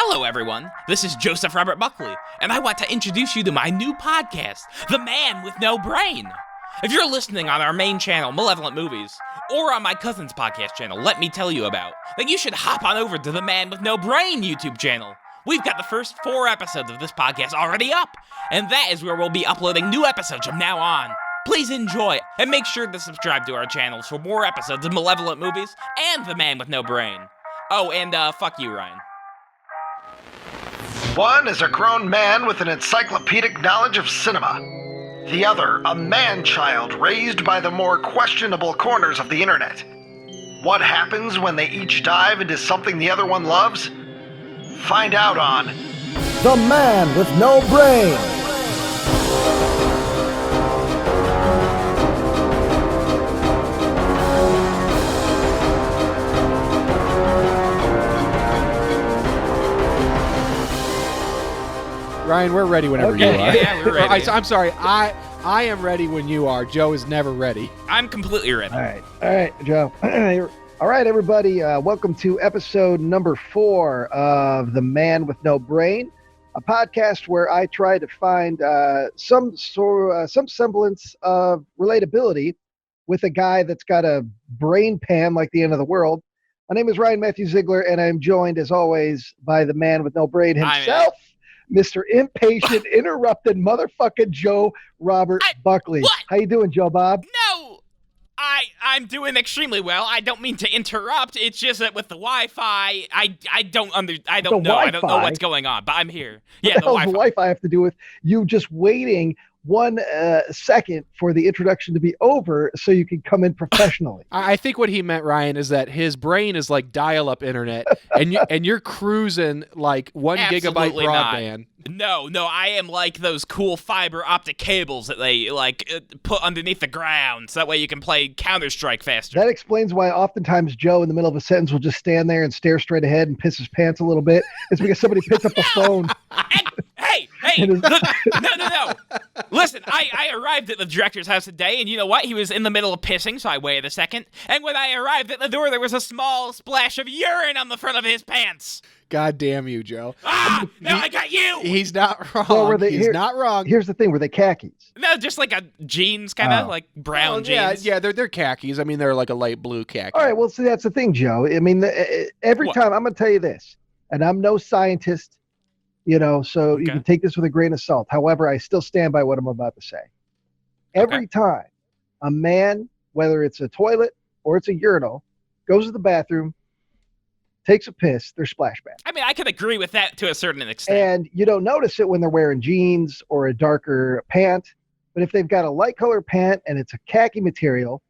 Hello, everyone. This is Joseph Robert Buckley, and I want to introduce you to my new podcast, The Man with No Brain. If you're listening on our main channel, Malevolent Movies, or on my cousin's podcast channel, Let Me Tell You About, then you should hop on over to the Man with No Brain YouTube channel. We've got the first 4 episodes of this podcast already up, and that is where we'll be uploading new episodes from now on. Please enjoy, and make sure to subscribe to our channels for more episodes of Malevolent Movies and The Man with No Brain. Oh, and fuck you, Ryan. One is a grown man with an encyclopedic knowledge of cinema. The other, a man-child raised by the more questionable corners of the internet. What happens when they each dive into something the other one loves? Find out on The Man with No Brain. Ryan, we're ready whenever you are. Yeah, we're ready. I'm sorry. I am ready when you are. Joe is never ready. I'm completely ready. All right, Joe. All right, everybody. Welcome to episode number 4 of The Man with No Brain, a podcast where I try to find some semblance of relatability with a guy that's got a brain pan like the end of the world. My name is Ryan Matthew Ziegler, and I'm joined, as always, by the man with no brain himself. Mr. Impatient, Interrupted Motherfucking Joe Robert Buckley. What? How you doing, Joe Bob? No! I'm doing extremely well. I don't mean to interrupt. It's just that with the Wi-Fi, I don't know. I don't know what's going on, but I'm here. Yeah, What the hell does the Wi-Fi have to do with you just waiting 1 second for the introduction to be over so you can come in professionally? I think what he meant, Ryan, is that his brain is like dial-up internet, and you're cruising like 1 gigabyte Absolutely broadband. not. No, I am like those cool fiber optic cables that they put underneath the ground, so that way you can play Counter-Strike faster. That explains why oftentimes Joe in the middle of a sentence will just stand there and stare straight ahead and piss his pants a little bit. It's because somebody picked up the phone. Hey, no. Listen, I arrived at the director's house today, and you know what? He was in the middle of pissing, so I waited a second. And when I arrived at the door, there was a small splash of urine on the front of his pants. God damn you, Joe. Now I got you! He's not wrong. Well, He's not wrong. Here's the thing. Were they khakis? No, just like a jeans, kind of, like brown jeans. Yeah, they're khakis. I mean, they're like a light blue khaki. All right, well, see, that's the thing, Joe. I mean, every What? time, I'm going to tell you this, and I'm no scientist, so you can take this with a grain of salt. However, I still stand by what I'm about to say. Every time a man, whether it's a toilet or it's a urinal, goes to the bathroom, takes a piss, they're splashback. I mean, I could agree with that to a certain extent. And you don't notice it when they're wearing jeans or a darker pant. But if they've got a light colored pant and it's a khaki material,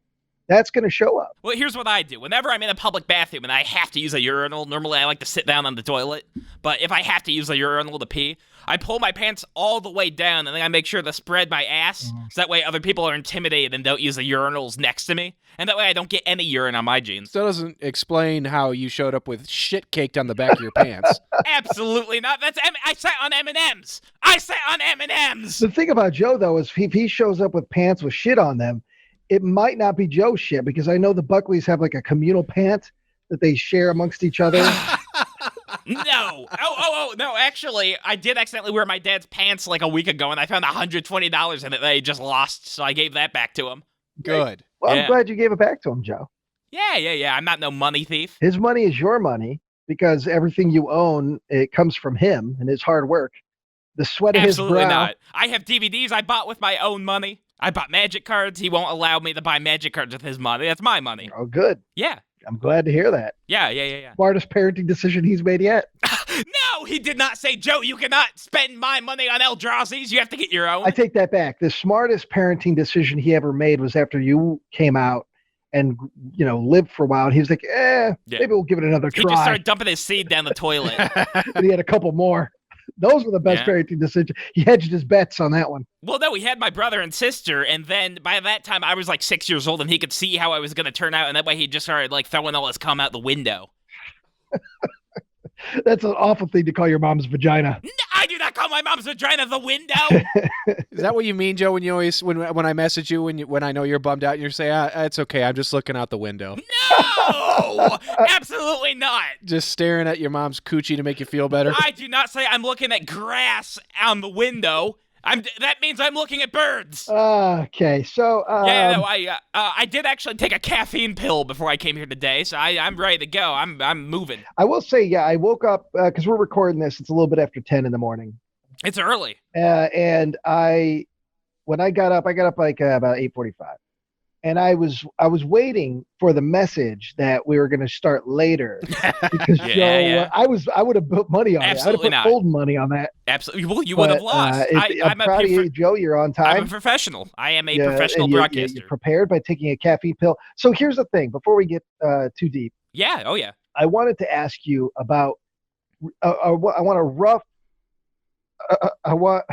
that's going to show up. Well, here's what I do. Whenever I'm in a public bathroom and I have to use a urinal, normally I like to sit down on the toilet. But if I have to use a urinal to pee, I pull my pants all the way down and then I make sure to spread my ass so that way other people are intimidated and don't use the urinals next to me. And that way I don't get any urine on my jeans. Still doesn't explain how you showed up with shit caked on the back of your pants. Absolutely not. I sat on M&Ms. I sat on M&Ms. The thing about Joe, though, is if he shows up with pants with shit on them, it might not be Joe's shit, because I know the Buckleys have like a communal pant that they share amongst each other. No. Oh, no. Actually, I did accidentally wear my dad's pants like a week ago, and I found $120 in it that I just lost, so I gave that back to him. Good. Well, Yeah. I'm glad you gave it back to him, Joe. Yeah. I'm not no money thief. His money is your money, because everything you own, it comes from him and his hard work. The sweat of Absolutely his brow. not. I have DVDs I bought with my own money. I bought magic cards. He won't allow me to buy magic cards with his money. That's my money. Oh, good. Yeah. I'm glad to hear that. Yeah. Smartest parenting decision he's made yet. No, he did not say, Joe, you cannot spend my money on Eldrazi's. You have to get your own. I take that back. The smartest parenting decision he ever made was after you came out and, lived for a while. And he was like, maybe we'll give it another He try. just started dumping his seed down the toilet. And he had a couple more. Those were the best parenting decisions. He hedged his bets on that one. Well, no, he had my brother and sister, and then by that time I was like 6 years old, and he could see how I was going to turn out, and that way he just started like throwing all his cum out the window. That's an awful thing to call your mom's vagina. I do not call my mom's vagina the window? Is that what you mean, Joe? When you always when I message you when I know you're bummed out and you say, it's okay, I'm just looking out the window. No, absolutely not. Just staring at your mom's coochie to make you feel better. I do not say I'm looking at grass on the window. That means I'm looking at birds. Okay, so I did actually take a caffeine pill before I came here today, so I'm ready to go. I'm moving. I will say, I woke up because we're recording this. It's a little bit after 10 in the morning. It's early. And when I got up like about 8:45, and I was waiting for the message that we were going to start later because Joe, I would have put money on Absolutely it. I would have put golden money on that. Absolutely. Well, you would have lost. I'm proud of you, Joe. You're on time. I'm a professional. I am a professional broadcaster. You're prepared by taking a caffeine pill. So here's the thing. Before we get too deep. Yeah. Oh, yeah. I wanted to ask you about. I want a rough. I want.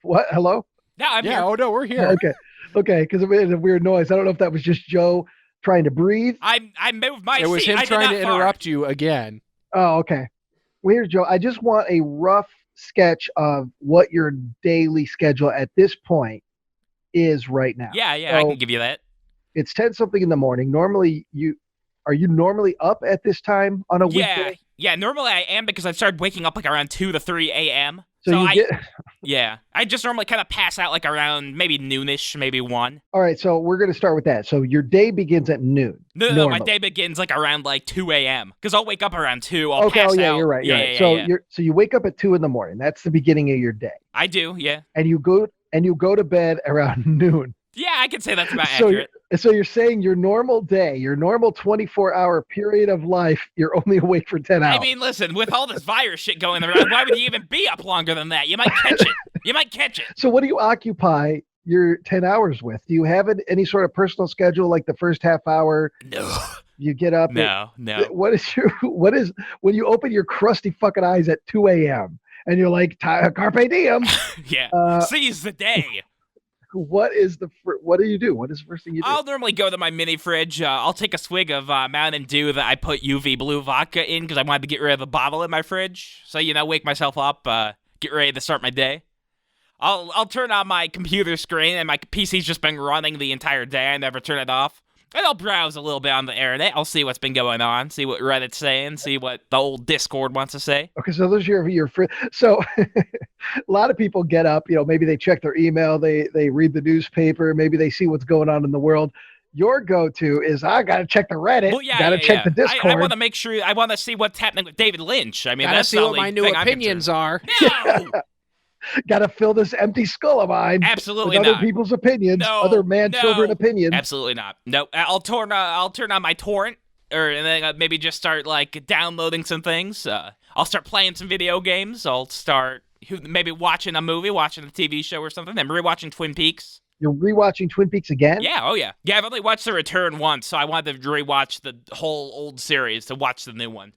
What? Hello? No, I'm here. Oh no, we're here. Okay, because it made a weird noise. I don't know if that was just Joe trying to breathe. I moved my seat. It was him trying to interrupt you again. Oh, okay. Well, here's Joe. I just want a rough sketch of what your daily schedule at this point is right now. Yeah, So I can give you that. It's 10 something in the morning. Normally, are you normally up at this time on a weekday? Yeah, normally I am because I've started waking up like around 2 to 3 a.m. So I just normally kind of pass out like around maybe noonish, maybe 1. All right, so we're going to start with that. So your day begins at noon. No, my day begins like around like 2 a.m. because I'll wake up around 2. I'll pass out. You're right. So you wake up at 2 in the morning. That's the beginning of your day. I do, yeah. And you go to bed around noon. Yeah, I can say that's about accurate. So you're saying your normal day, your normal 24-hour period of life, you're only awake for 10 hours. I mean, listen, with all this virus shit going around, why would you even be up longer than that? You might catch it. So what do you occupy your 10 hours with? Do you have any sort of personal schedule, like the first half hour? No. You get up. No. What is when you open your crusty fucking eyes at 2 a.m. and you're like, carpe diem. Yeah. Seize the day. What do you do? What is the first thing you do? I'll normally go to my mini fridge. I'll take a swig of Mountain Dew that I put UV blue vodka in because I wanted to get rid of the bottle in my fridge. So, wake myself up, get ready to start my day. I'll turn on my computer screen, and my PC's just been running the entire day. I never turn it off. And I'll browse a little bit on the internet. I'll see what's been going on, see what Reddit's saying, see what the old Discord wants to say. Okay, so those are your so a lot of people get up, maybe they check their email, they read the newspaper, maybe they see what's going on in the world. Your go-to is, I got to check the Reddit, got to check the Discord. I want to make sure, I want to see what's happening with David Lynch. I mean, that's see what my new opinions are. No! Got to fill this empty skull of mine. Absolutely with not. Other people's opinions, other children opinions. Absolutely not. Nope. I'll turn on my torrent, and then maybe just start like downloading some things. I'll start playing some video games. I'll start maybe watching a movie, watching a TV show or something. I'm rewatching Twin Peaks. You're rewatching Twin Peaks again? Yeah. Oh yeah. Yeah. I've only watched The Return once, so I wanted to rewatch the whole old series to watch the new one.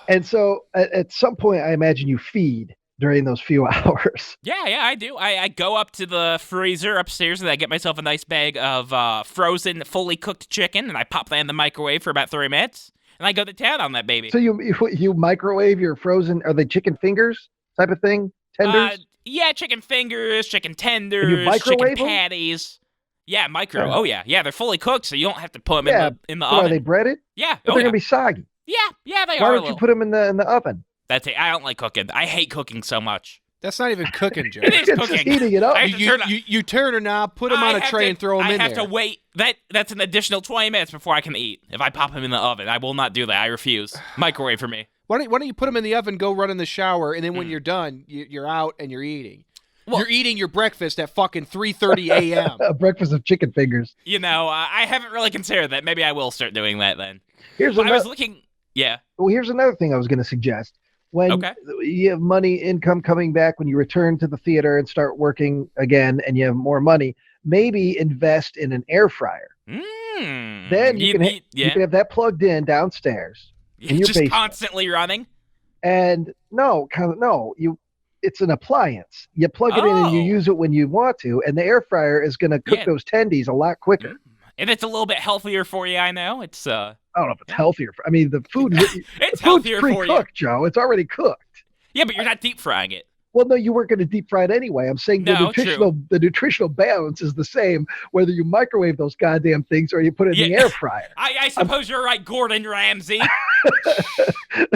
And so at some point, I imagine you feed during those few hours. Yeah, I do. I go up to the freezer upstairs and I get myself a nice bag of frozen, fully cooked chicken, and I pop that in the microwave for about 3 minutes, and I go to town on that baby. So you microwave your frozen, are they chicken fingers type of thing? Tenders? Yeah, chicken fingers, chicken tenders, chicken patties. Yeah, micro. Oh, yeah. Yeah, they're fully cooked, so you don't have to put them in the oven. Are they breaded? Yeah. But they're going to be soggy. Yeah, they are. Why don't you put them in the oven? That's it. I don't like cooking. I hate cooking so much. That's not even cooking, Joe. It is cooking. Just heating it up. You turn a knob, put them on a tray, and throw them in there. I have to wait. That's an additional 20 minutes before I can eat. If I pop them in the oven, I will not do that. I refuse. Microwave for me. Why don't you put them in the oven, go run in the shower, and then when you're done, you're out and you're eating. Well, you're eating your breakfast at fucking 3:30 a.m. A breakfast of chicken fingers. I haven't really considered that. Maybe I will start doing that then. I was looking. Yeah. Well, here's another thing I was going to suggest. When you have money, income coming back, when you return to the theater and start working again and you have more money, maybe invest in an air fryer. Then you can have that plugged in downstairs. In your just basement. Constantly running? And it's an appliance. You plug it in and you use it when you want to, and the air fryer is going to cook those tendies a lot quicker. And it's a little bit healthier for you, I know. It's I don't know if it's healthier. The food it's healthier for you. Joe. It's already cooked. Yeah, but you're not deep frying it. Well, no, you weren't going to deep fry it anyway. I'm saying No, the nutritional balance is the same whether you microwave those goddamn things or you put it in the air fryer. I suppose you're right, Gordon Ramsay.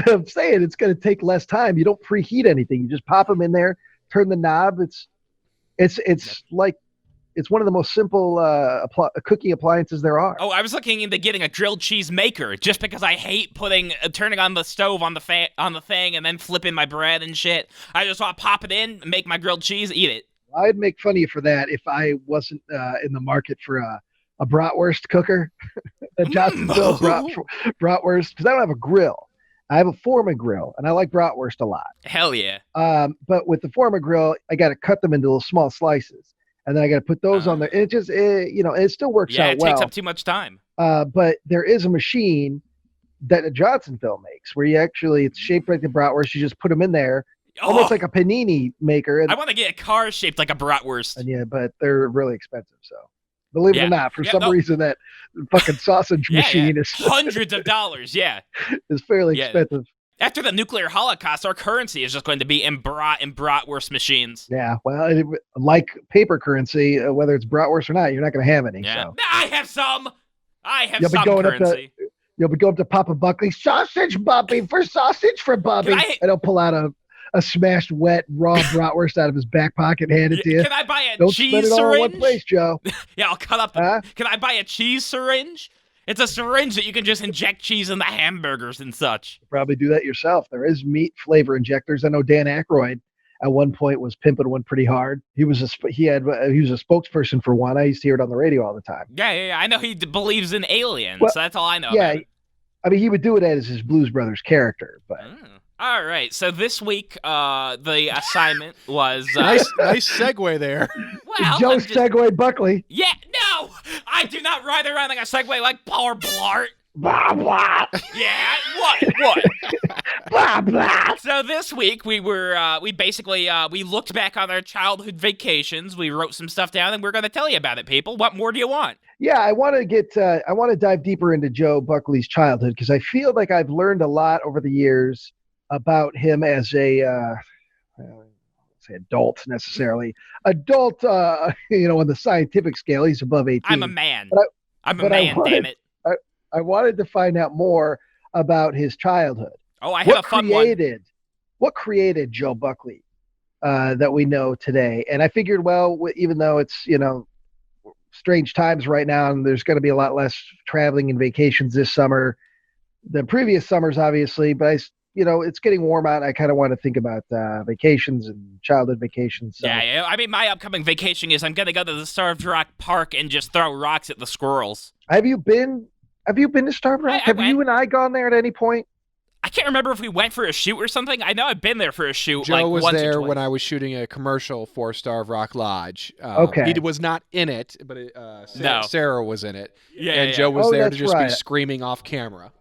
I'm saying it's going to take less time. You don't preheat anything. You just pop them in there, turn the knob. It's like it's one of the most simple cooking appliances there are. Oh, I was looking into getting a grilled cheese maker just because I hate turning on the stove on the thing and then flipping my bread and shit. I just want to pop it in, make my grilled cheese, eat it. I'd make fun of you for that if I wasn't in the market for a bratwurst cooker, a Johnsonville bratwurst, because I don't have a grill. I have a Foreman grill, and I like bratwurst a lot. Hell yeah. But with the Foreman grill, I got to cut them into little small slices. And then I got to put those on there. And it still works out well. Yeah, it takes up too much time. But there is a machine that a Johnsonville makes where it's shaped like the bratwurst. You just put them in there, almost like a panini maker. I want to get a car shaped like a bratwurst. And but they're really expensive. So believe it or not, for some reason that fucking sausage machine is hundreds of dollars. Yeah, is fairly expensive. After the nuclear holocaust, our currency is just going to be in bratwurst machines. Yeah, well, like paper currency, whether it's bratwurst or not, you're not going to have any. Yeah. So. I have some currency. You'll be going up to Papa Buckley, sausage Bobby for sausage for Bobby. And he'll pull out a smashed, wet, raw bratwurst out of his back pocket and hand it to you. Can I buy a Don't cheese spend it all syringe? in one place, Joe. Yeah, I'll cut up Can I buy a cheese syringe? It's a syringe that you can just inject cheese in the hamburgers and such. You probably do that yourself. There is meat flavor injectors. I know Dan Aykroyd at one point was pimping one pretty hard. He was a spokesperson for one. I used to hear it on the radio all the time. Yeah. I know he believes in aliens. So that's all I know. Yeah, I mean, he would do it as his Blues Brothers character, but. All right, so this week, the assignment was... nice segue there. Well, Joe Segway Buckley. Yeah, no! I do not ride around like a Segway like Paul Blart. Blah, blah. Yeah, what? Blah, blah. So this week, we looked back on our childhood vacations, we wrote some stuff down, and we're going to tell you about it, people. What more do you want? Yeah, I want to dive deeper into Joe Buckley's childhood, because I feel like I've learned a lot over the years about him as a, I don't say adult necessarily. Adult, on the scientific scale, he's above 18. I'm a man. Damn it. I wanted to find out more about his childhood. Oh, I have a fun one. What created Joe Buckley that we know today? And I figured, well, even though it's, strange times right now, and there's going to be a lot less traveling and vacations this summer than previous summers, obviously, but it's getting warm out. I kind of want to think about vacations and childhood vacations. So. Yeah. I mean, my upcoming vacation is I'm going to go to the Starved Rock Park and just throw rocks at the squirrels. Have you been to Starved Rock? Have you and I gone there at any point? I can't remember if we went for a shoot or something. I know I've been there for a shoot. Joe was once there or twice. when I was shooting a commercial for Starved Rock Lodge. Okay. He was not in it, but Sarah was in it. Yeah, and Joe was there to just right. be screaming off camera.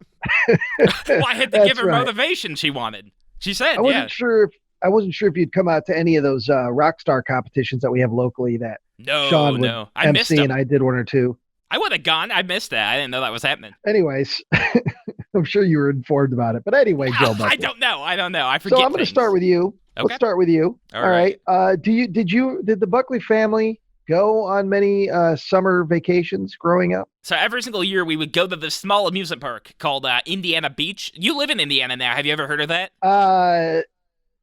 Well, I had to give her motivation she wanted. She said, I wasn't sure if you'd come out to any of those rock star competitions that we have locally that Sean would I missed MC, them. and I did one or two. I would have gone. I missed that. I didn't know that was happening. Anyways, I'm sure you were informed about it. But anyway, Joe Buckley. I don't know. I forget. So I'm going to start with you. Okay. Let's start with you. All right. Did the Buckley family go on many summer vacations growing up? So every single year we would go to this small amusement park called Indiana Beach. You live in Indiana now. Have you ever heard of that?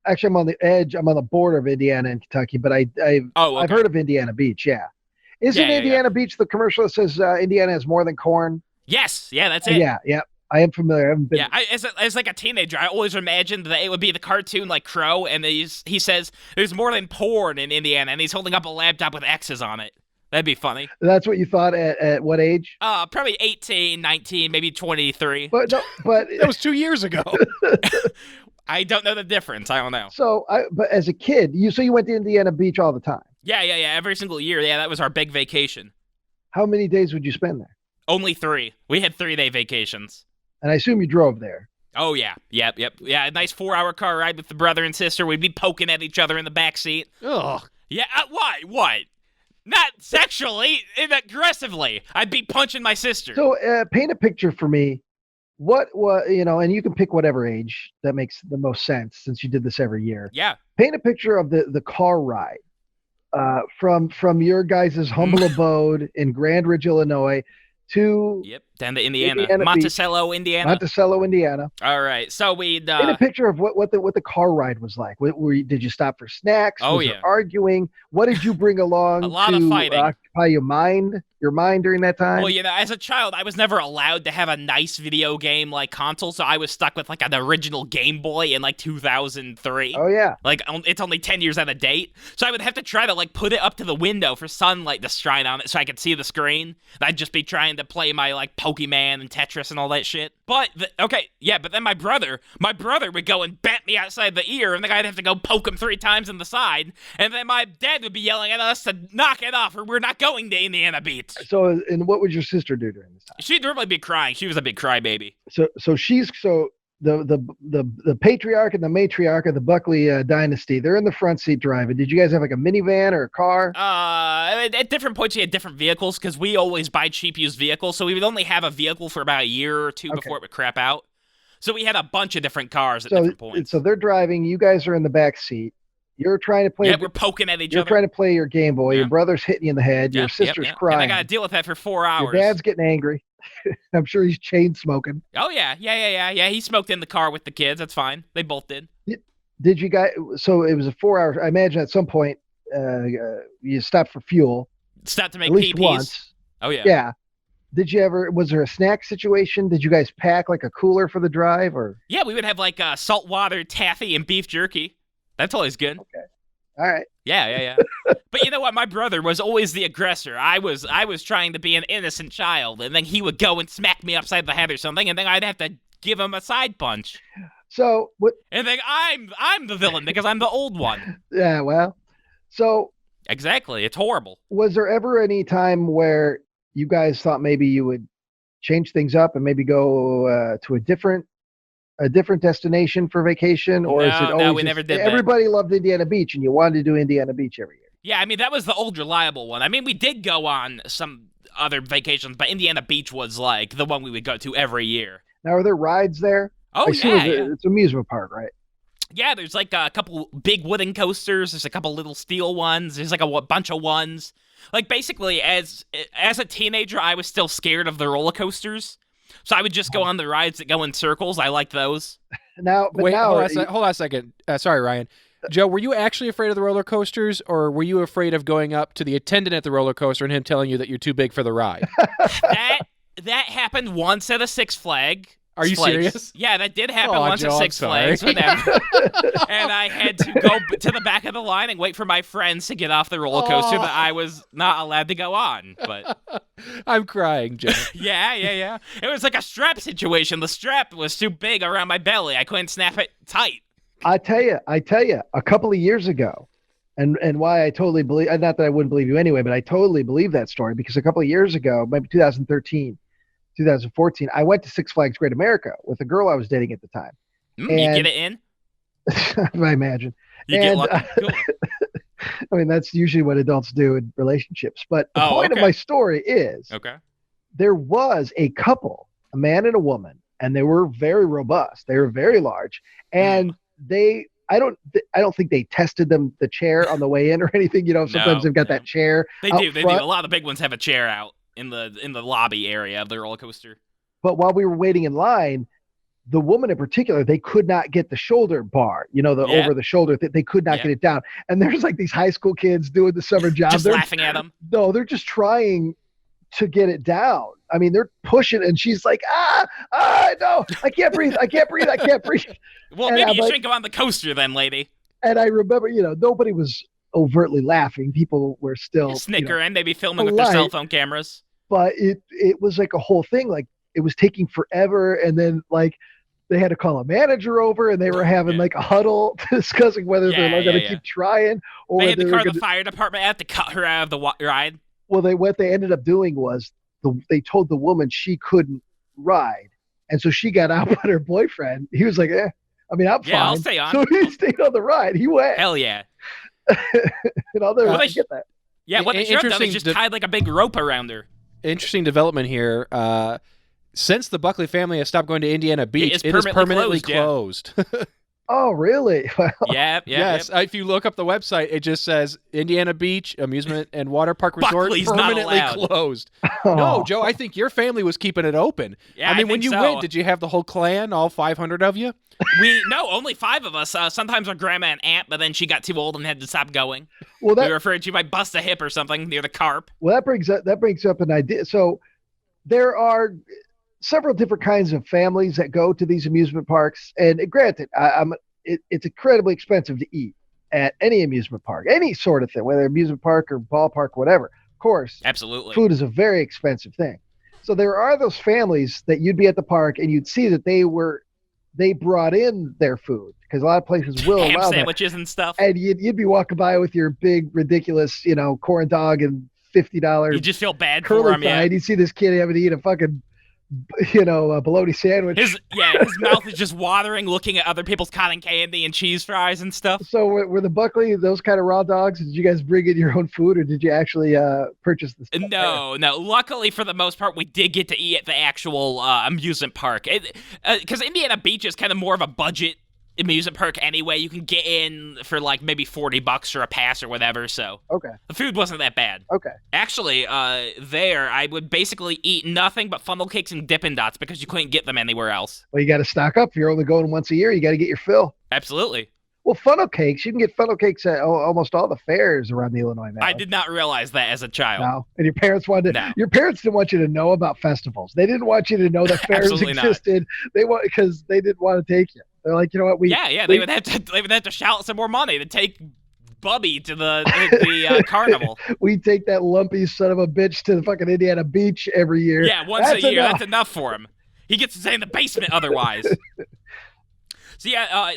Actually, I'm on the edge. I'm on the border of Indiana and Kentucky, but I've heard of Indiana Beach. Yeah. Isn't Indiana Beach the commercial that says Indiana has more than corn? Yes. Yeah, that's it. Yeah. I am familiar. I haven't been. Yeah, as like a teenager, I always imagined that it would be the cartoon like Crow, and he says there's more than porn in Indiana, and he's holding up a laptop with X's on it. That'd be funny. That's what you thought at what age? Probably 18, 19, maybe 23. But that was 2 years ago. I don't know the difference. I don't know. So, but as a kid, you went to Indiana Beach all the time. Yeah. Every single year. Yeah, that was our big vacation. How many days would you spend there? Only 3. We had 3-day vacations. And I assume you drove there. Oh, yeah. Yep. Yeah, a nice 4-hour car ride with the brother and sister. We'd be poking at each other in the back seat. Ugh. Yeah, why? What? Not sexually, aggressively. I'd be punching my sister. So paint a picture for me what and you can pick whatever age that makes the most sense since you did this every year. Yeah. Paint a picture of the car ride from your guys' humble abode in Grand Ridge, Illinois, to down to Indiana Monticello, Indiana. All right, so we'd paint a picture of what the car ride was like. Did you stop for snacks? Oh, was there arguing? What did you bring along? A lot of fighting. Occupy your mind during that time? Well, as a child, I was never allowed to have a nice video game like console, so I was stuck with like an original Game Boy in like 2003. Oh yeah, like it's only 10 years out of date, so I would have to try to like put it up to the window for sunlight to shine on it so I could see the screen. And I'd just be trying to play my like Pokemon and Tetris and all that shit. But but then my brother would go and bat me outside the ear, and then I'd have to go poke him 3 times in the side, and then my dad would be yelling at us to knock it off or we're not going to Indiana Beach. So, and what would your sister do during this time? She'd normally be crying. She was a big crybaby. So the patriarch and the matriarch of the Buckley dynasty, they're in the front seat driving. Did you guys have like a minivan or a car? At different points we had different vehicles because we always buy cheap used vehicles, so we would only have a vehicle for about a year or two before it would crap out. So we had a bunch of different cars at different points. So they're driving. You guys are in the back seat. You're trying to play. Yeah, we're poking at each other. You're trying to play your Game Boy. Yeah. Your brother's hitting you in the head. Your sister's crying. And I got to deal with that for 4 hours. Your dad's getting angry. I'm sure he's chain smoking. Oh, yeah. He smoked in the car with the kids. That's fine. They both did. Did you guys? So it was a 4 hour. I imagine at some point you stopped for fuel. Stopped to make at least PPs. Once. Oh, yeah. Yeah. Was there a snack situation? Did you guys pack like a cooler for the drive or? Yeah, we would have like saltwater taffy and beef jerky. That's always good. Okay. All right. Yeah. But you know what? My brother was always the aggressor. I was trying to be an innocent child, and then he would go and smack me upside the head or something, and then I'd have to give him a side punch. So what? And then I'm the villain because I'm the old one. Yeah. Well. So. Exactly. It's horrible. Was there ever any time where you guys thought maybe you would change things up and maybe go to a different destination for vacation, or is it always no, we never did that. Everybody loved Indiana Beach and you wanted to do Indiana Beach every year? Yeah, I mean, that was the old reliable one. I mean, we did go on some other vacations, but Indiana Beach was like the one we would go to every year. Now, are there rides there? Oh, it's an amusement park, right? Yeah, there's like a couple big wooden coasters. There's a couple little steel ones. There's like a bunch of ones. Like, basically, as a teenager, I was still scared of the roller coasters. So I would just go on the rides that go in circles. I like those. Hold on a second. Sorry, Ryan. Joe, were you actually afraid of the roller coasters, or were you afraid of going up to the attendant at the roller coaster and him telling you that you're too big for the ride? That happened once at a Six Flags. Are you serious? Yeah, that did happen once at Six Flags. And I had to go to the back of the line and wait for my friends to get off the roller coaster that I was not allowed to go on. But I'm crying, Joe. Yeah. It was like a strap situation. The strap was too big around my belly. I couldn't snap it tight. I tell you, a couple of years ago, and why I totally believe, not that I wouldn't believe you anyway, but I totally believe that story because a couple of years ago, maybe 2013, 2014, I went to Six Flags Great America with a girl I was dating at the time. You get it in? I imagine. Get lucky. Cool. I mean, that's usually what adults do in relationships. But the point of my story is there was a couple, a man and a woman, and they were very robust. They were very large. And I don't think they tested the chair on the way in or anything. You know, sometimes they've got that chair. They do. A lot of the big ones have a chair out in the lobby area of the roller coaster. But while we were waiting in line, the woman in particular, they could not get the shoulder bar, over the shoulder. They could not get it down. And there's like these high school kids doing the summer job. Just laughing at them. No, they're just trying to get it down. I mean, they're pushing, and she's like, no, I can't breathe. Well, maybe you shouldn't go on the coaster then, lady. And I remember, nobody was overtly laughing. People were still snickering. They'd be filming with their cell phone cameras. But it was like a whole thing. Like, it was taking forever, and then like they had to call a manager over, and they were having like a huddle discussing whether they're going to keep trying, or they had to call the fire department out to cut her out of the ride. Well, what they ended up doing was they told the woman she couldn't ride, and so she got out. But her boyfriend, he was like, I'm fine. I'll stay on. So he stayed on the ride. He went. Hell yeah. And I'll never forget that. Yeah, what they should have done is just tied like a big rope around her. Interesting development here. Since the Buckley family has stopped going to Indiana Beach, It's it is permanently closed, closed. Oh, really? Well, Yep. Yes, if you look up the website, it just says Indiana Beach Amusement and Water Park Resort Buckley's not permanently allowed. closed. oh. No, Joe, I think your family was keeping it open. Yeah, I mean, I when think you so. went, did you have the whole clan, all 500 of you? No, only 5 of us. Sometimes our grandma and aunt, but then she got too old and had to stop going. Well, We were afraid she might bust a hip or something near the carp. that brings up an idea. So there are several different kinds of families that go to these amusement parks, and granted, it's incredibly expensive to eat at any amusement park, any sort of thing, whether amusement park or ballpark, whatever. Of course, Absolutely. food is a very expensive thing. So there are those families that you'd be at the park and you'd see that they brought in their food, because a lot of places will Ham allow that. sandwiches and stuff. And you'd be walking by with your big, ridiculous, corn dog and $50 You just feel bad for curly him, yeah. fried. You see this kid having to eat a fucking, a bologna sandwich. His mouth is just watering looking at other people's cotton candy and cheese fries and stuff. So were the Buckley those kind of raw dogs? Did you guys bring in your own food, or did you actually purchase this? No. Luckily, for the most part, we did get to eat at the actual amusement park. Because Indiana Beach is kind of more of a budget amusement park anyway. You can get in for like maybe $40 for a pass or whatever, so Okay. the food wasn't that bad. Okay. Actually, there, I would basically eat nothing but funnel cakes and Dippin' Dots because you couldn't get them anywhere else. Well, you got to stock up. If you're only going once a year, you got to get your fill. Absolutely. Well, funnel cakes, you can get funnel cakes at almost all the fairs around the Illinois Valley. I did not realize that as a child. No. And your parents No. your parents didn't want you to know about festivals. They didn't want you to know that fairs Absolutely not. existed. Because they didn't want to take you. They're like, you know what? They would have to shout some more money to take Bubby to the carnival. We take that lumpy son of a bitch to the fucking Indiana Beach every year. Yeah, once a year. enough. That's enough for him. He gets to stay in the basement otherwise.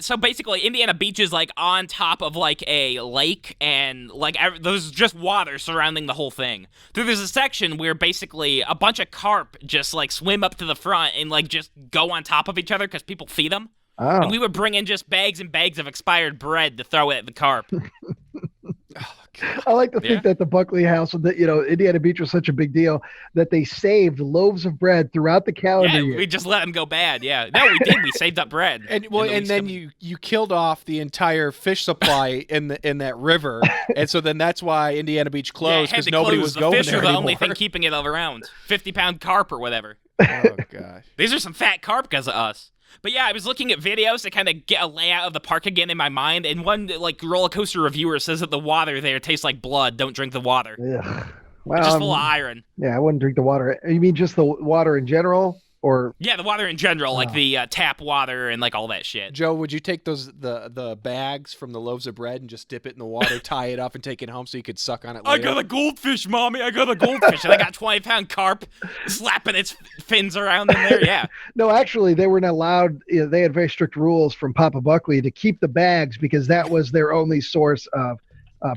So basically, Indiana Beach is like on top of like a lake, and like there's just water surrounding the whole thing. There's a section where basically a bunch of carp just like swim up to the front and like just go on top of each other because people feed them. Oh. And we would bring in just bags and bags of expired bread to throw at the carp. I like to think that the Buckley house, Indiana Beach was such a big deal that they saved loaves of bread throughohout the calendar Yeah, year. we just let them go bad. Yeah, no, we did. We saved up bread. And then you killed off the entire fish supply in that river, and so then that's why Indiana Beach closed, because nobody was going there. The fish are the anymore. only thing keeping it around. 50-pound carp or whatever. Oh gosh. These are some fat carp because of us. But yeah, I was looking at videos to kind of get a layout of the park again in my mind, and one like roller coaster reviewer says that the water there tastes like blood. Don't drink the water. Ugh. It's Well, just full of iron. yeah, I wouldn't drink the water. You mean just the water in general, or Yeah, the water in general, like the tap water and like all that shit. Joe, would you take the bags from the loaves of bread and just dip it in the water, tie it up, and take it home so you could suck on it I later? got a goldfish, Mommy. I got a goldfish. And I got 20-pound carp slapping its fins around in there. Yeah. no? Actually, they weren't allowed. They had very strict rules from Papa Buckley to keep the bags because that was their only source of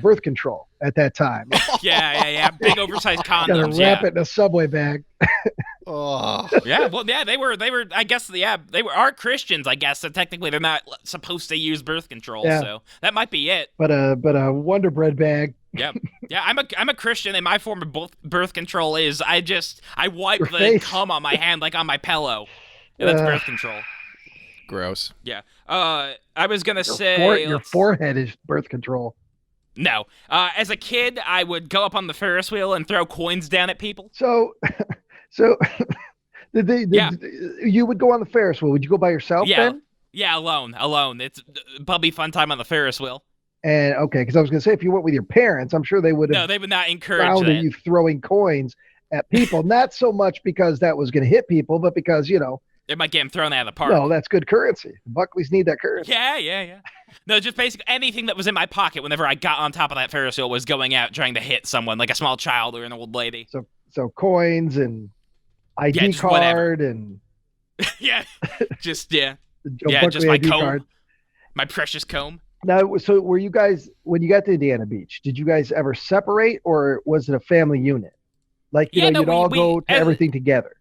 birth control at that time. Yeah. Big oversized Got to condoms. wrap Yeah. it in a Subway bag. Oh. Yeah, well, yeah, they were. I guess, they are Christians. I guess so. Technically, they're not supposed to use birth control, Yeah. so that might be it. But a Wonder Bread bag. Yep. Yeah, I'm a Christian, and my form of birth control is I wipe Your the face. cum on my hand like on my pillow. Yeah, that's birth control. Gross. Yeah. I was gonna Your say your forehead is birth control. no. As a kid, I would go up on the Ferris wheel and throw coins down at people. So you would go on the Ferris wheel. Would you go by yourself Yeah. then? Yeah, alone. It's bubby fun time on the Ferris wheel. And okay, because I was going to say, if you went with your parents, I'm sure they would No, have they would not encourage frowned that. at you throwing coins at people. Not so much because that was going to hit people, but because, It might get him thrown out of the park. no, that's good currency. Buckley's need that currency. Yeah. No, just basically anything that was in my pocket whenever I got on top of that Ferris wheel was going out trying to hit someone, like a small child or an old lady. So coins and ID just whatever. card and Yeah. Just, yeah. the Joe Yeah, Buckley just my ID comb. card. My precious comb. Now, so were you guys, when you got to Indiana Beach, did you guys ever separate, or was it a family unit? Like, you'd all go to everything together.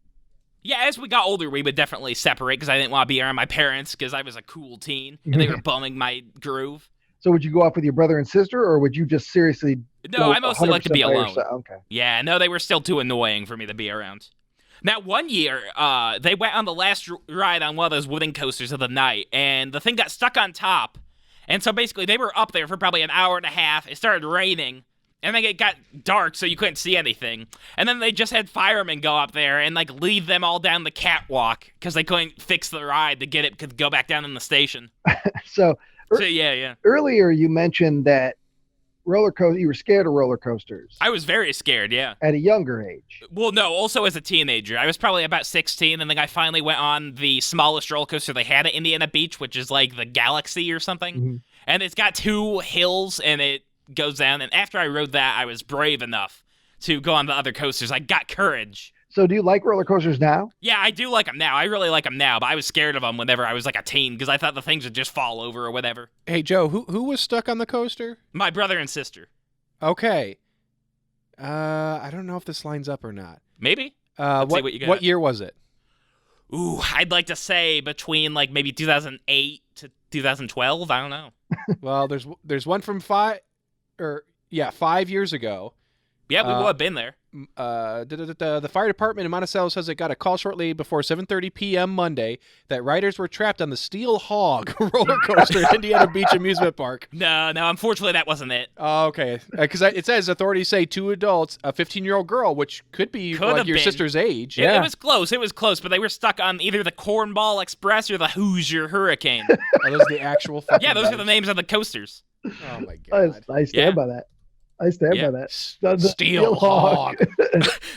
Yeah, as we got older, we would definitely separate because I didn't want to be around my parents because I was a cool teen and they were bumming my groove. So would you go off with your brother and sister, or would you just seriously No, go I mostly like to be 100% by alone. yourself? Okay. Yeah, no, they were still too annoying for me to be around. Now, one year, they went on the last ride on one of those wooden coasters of the night, and the thing got stuck on top. And so basically, they were up there for probably an hour and a half. It started raining, and then it got dark, so you couldn't see anything. And then they just had firemen go up there and, like, lead them all down the catwalk because they couldn't fix the ride to get it to go back down in the station. So Yeah. earlier you mentioned that you were scared of roller coasters I was very scared, yeah. at a younger age. Well, no, also as a teenager. I was probably about 16, and then I finally went on the smallest roller coaster they had at Indiana Beach, which is like the Galaxy or something. Mm-hmm. And it's got 2 hills, and it goes down. And after I rode that, I was brave enough to go on the other coasters. I got courage. So do you like roller coasters now? Yeah, I do like them now. I really like them now, but I was scared of them whenever I was like a teen because I thought the things would just fall over or whatever. Hey, Joe, who was stuck on the coaster? My brother and sister. Okay. I don't know if this lines up or not. Maybe. Let's see what you got. What year was it? Ooh, I'd like to say between like maybe 2008 to 2012. I don't know. Well, there's one from 5 years ago. Yeah, we would have been there. The fire department in Monticello says it got a call shortly before 7:30 p.m. Monday that riders were trapped on the Steel Hog roller coaster at Indiana Beach Amusement Park. No, unfortunately that wasn't it. Oh, okay. Because it says authorities say 2 adults, a 15-year-old girl, which could be like your sister's age. It was close, but they were stuck on either the Cornball Express or the Hoosier Hurricane. Are those the actual fucking Yeah, those are the names of the coasters. Oh, my God. I stand by that. I stand by that. The Steel Hog.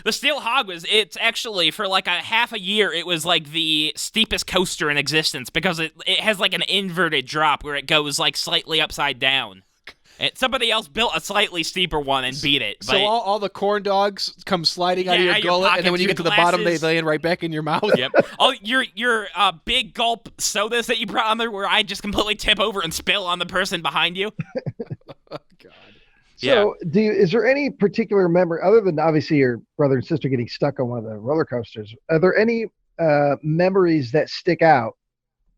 The Steel Hog it's actually, for like a half a year, it was like the steepest coaster in existence because it has like an inverted drop where it goes like slightly upside down. And somebody else built a slightly steeper one and beat it. So all the corn dogs come sliding out of your gullet, and then when you get to the bottom, they land right back in your mouth. Yep. Oh, your big gulp sodas that you brought on there where I just completely tip over and spill on the person behind you. Oh, God. So, is there any particular memory, other than obviously your brother and sister getting stuck on one of the roller coasters, are there any memories that stick out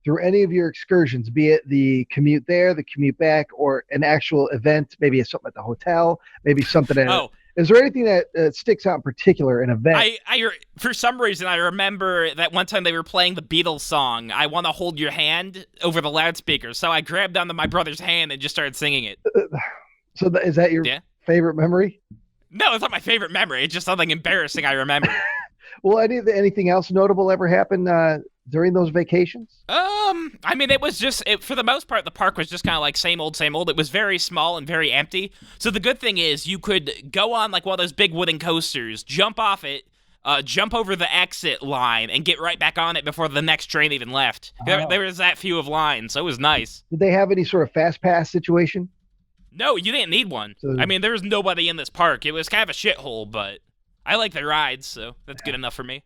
through any of your excursions, be it the commute there, the commute back, or an actual event, maybe something at the hotel, maybe something at Is there anything that sticks out in particular, an event? I for some reason, I remember that one time they were playing the Beatles song, I Want to Hold Your Hand, over the loudspeaker. So I grabbed onto my brother's hand and just started singing it. So is that your favorite memory? No, it's not my favorite memory. It's just something embarrassing I remember. Well, anything else notable ever happen during those vacations? I mean, it was just, for the most part, the park was just kind of like same old, same old. It was very small and very empty. So the good thing is you could go on like one of those big wooden coasters, jump off it, jump over the exit line, and get right back on it before the next train even left. There was that few of lines, so it was nice. Did they have any sort of fast pass situation? No, you didn't need one. I mean, there was nobody in this park. It was kind of a shithole, but I like the rides, so that's good enough for me.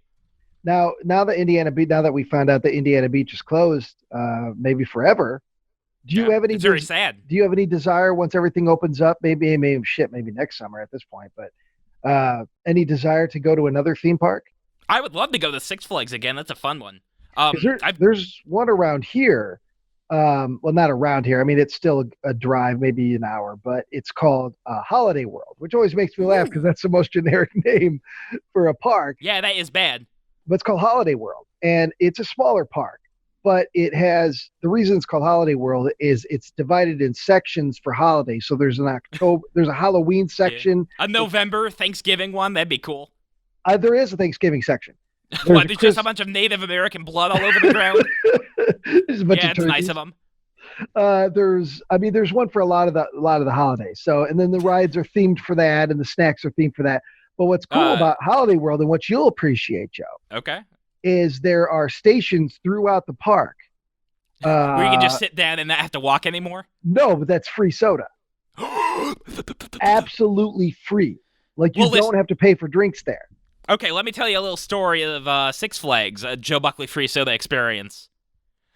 Now that we found out that Indiana Beach is closed, maybe forever, do you have any? It's very sad. Do you have any desire once everything opens up? Maybe next summer at this point, but any desire to go to another theme park? I would love to go to Six Flags again. That's a fun one. There's one around here. Well, not around here. I mean, it's still a drive, maybe an hour, but it's called Holiday World, which always makes me laugh because that's the most generic name for a park. Yeah, that is bad. But it's called Holiday World, and it's a smaller park, but it has, the reason it's called Holiday World is it's divided in sections for holidays. So there's there's a Halloween section. Yeah. A November Thanksgiving one, that'd be cool. There is a Thanksgiving section. What, there's just a bunch of Native American blood all over the ground? It's nice of them. There's one for a lot of the holidays. So, and then the rides are themed for that, and the snacks are themed for that. But what's cool about Holiday World, and what you'll appreciate, Joe, is there are stations throughout the park where you can just sit down and not have to walk anymore. No, but that's free soda. Absolutely free. Like you don't have to pay for drinks there. Okay, let me tell you a little story of Six Flags, a Joe Buckley free soda experience.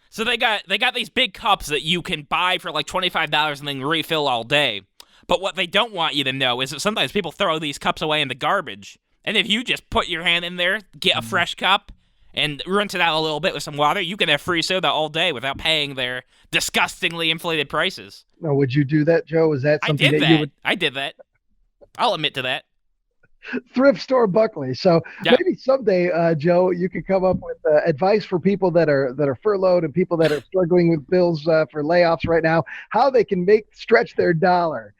So they got these big cups that you can buy for like $25 and then refill all day. But what they don't want you to know is that sometimes people throw these cups away in the garbage. And if you just put your hand in there, get a fresh cup, and rinse it out a little bit with some water, you can have free soda all day without paying their disgustingly inflated prices. Now, would you do that, Joe? Is that something you would? I did that. I'll admit to that. Thrift store Buckley. So Yeah. maybe someday, Joe, you could come up with advice for people that are furloughed and people that are struggling with bills for layoffs right now, how they can stretch their dollar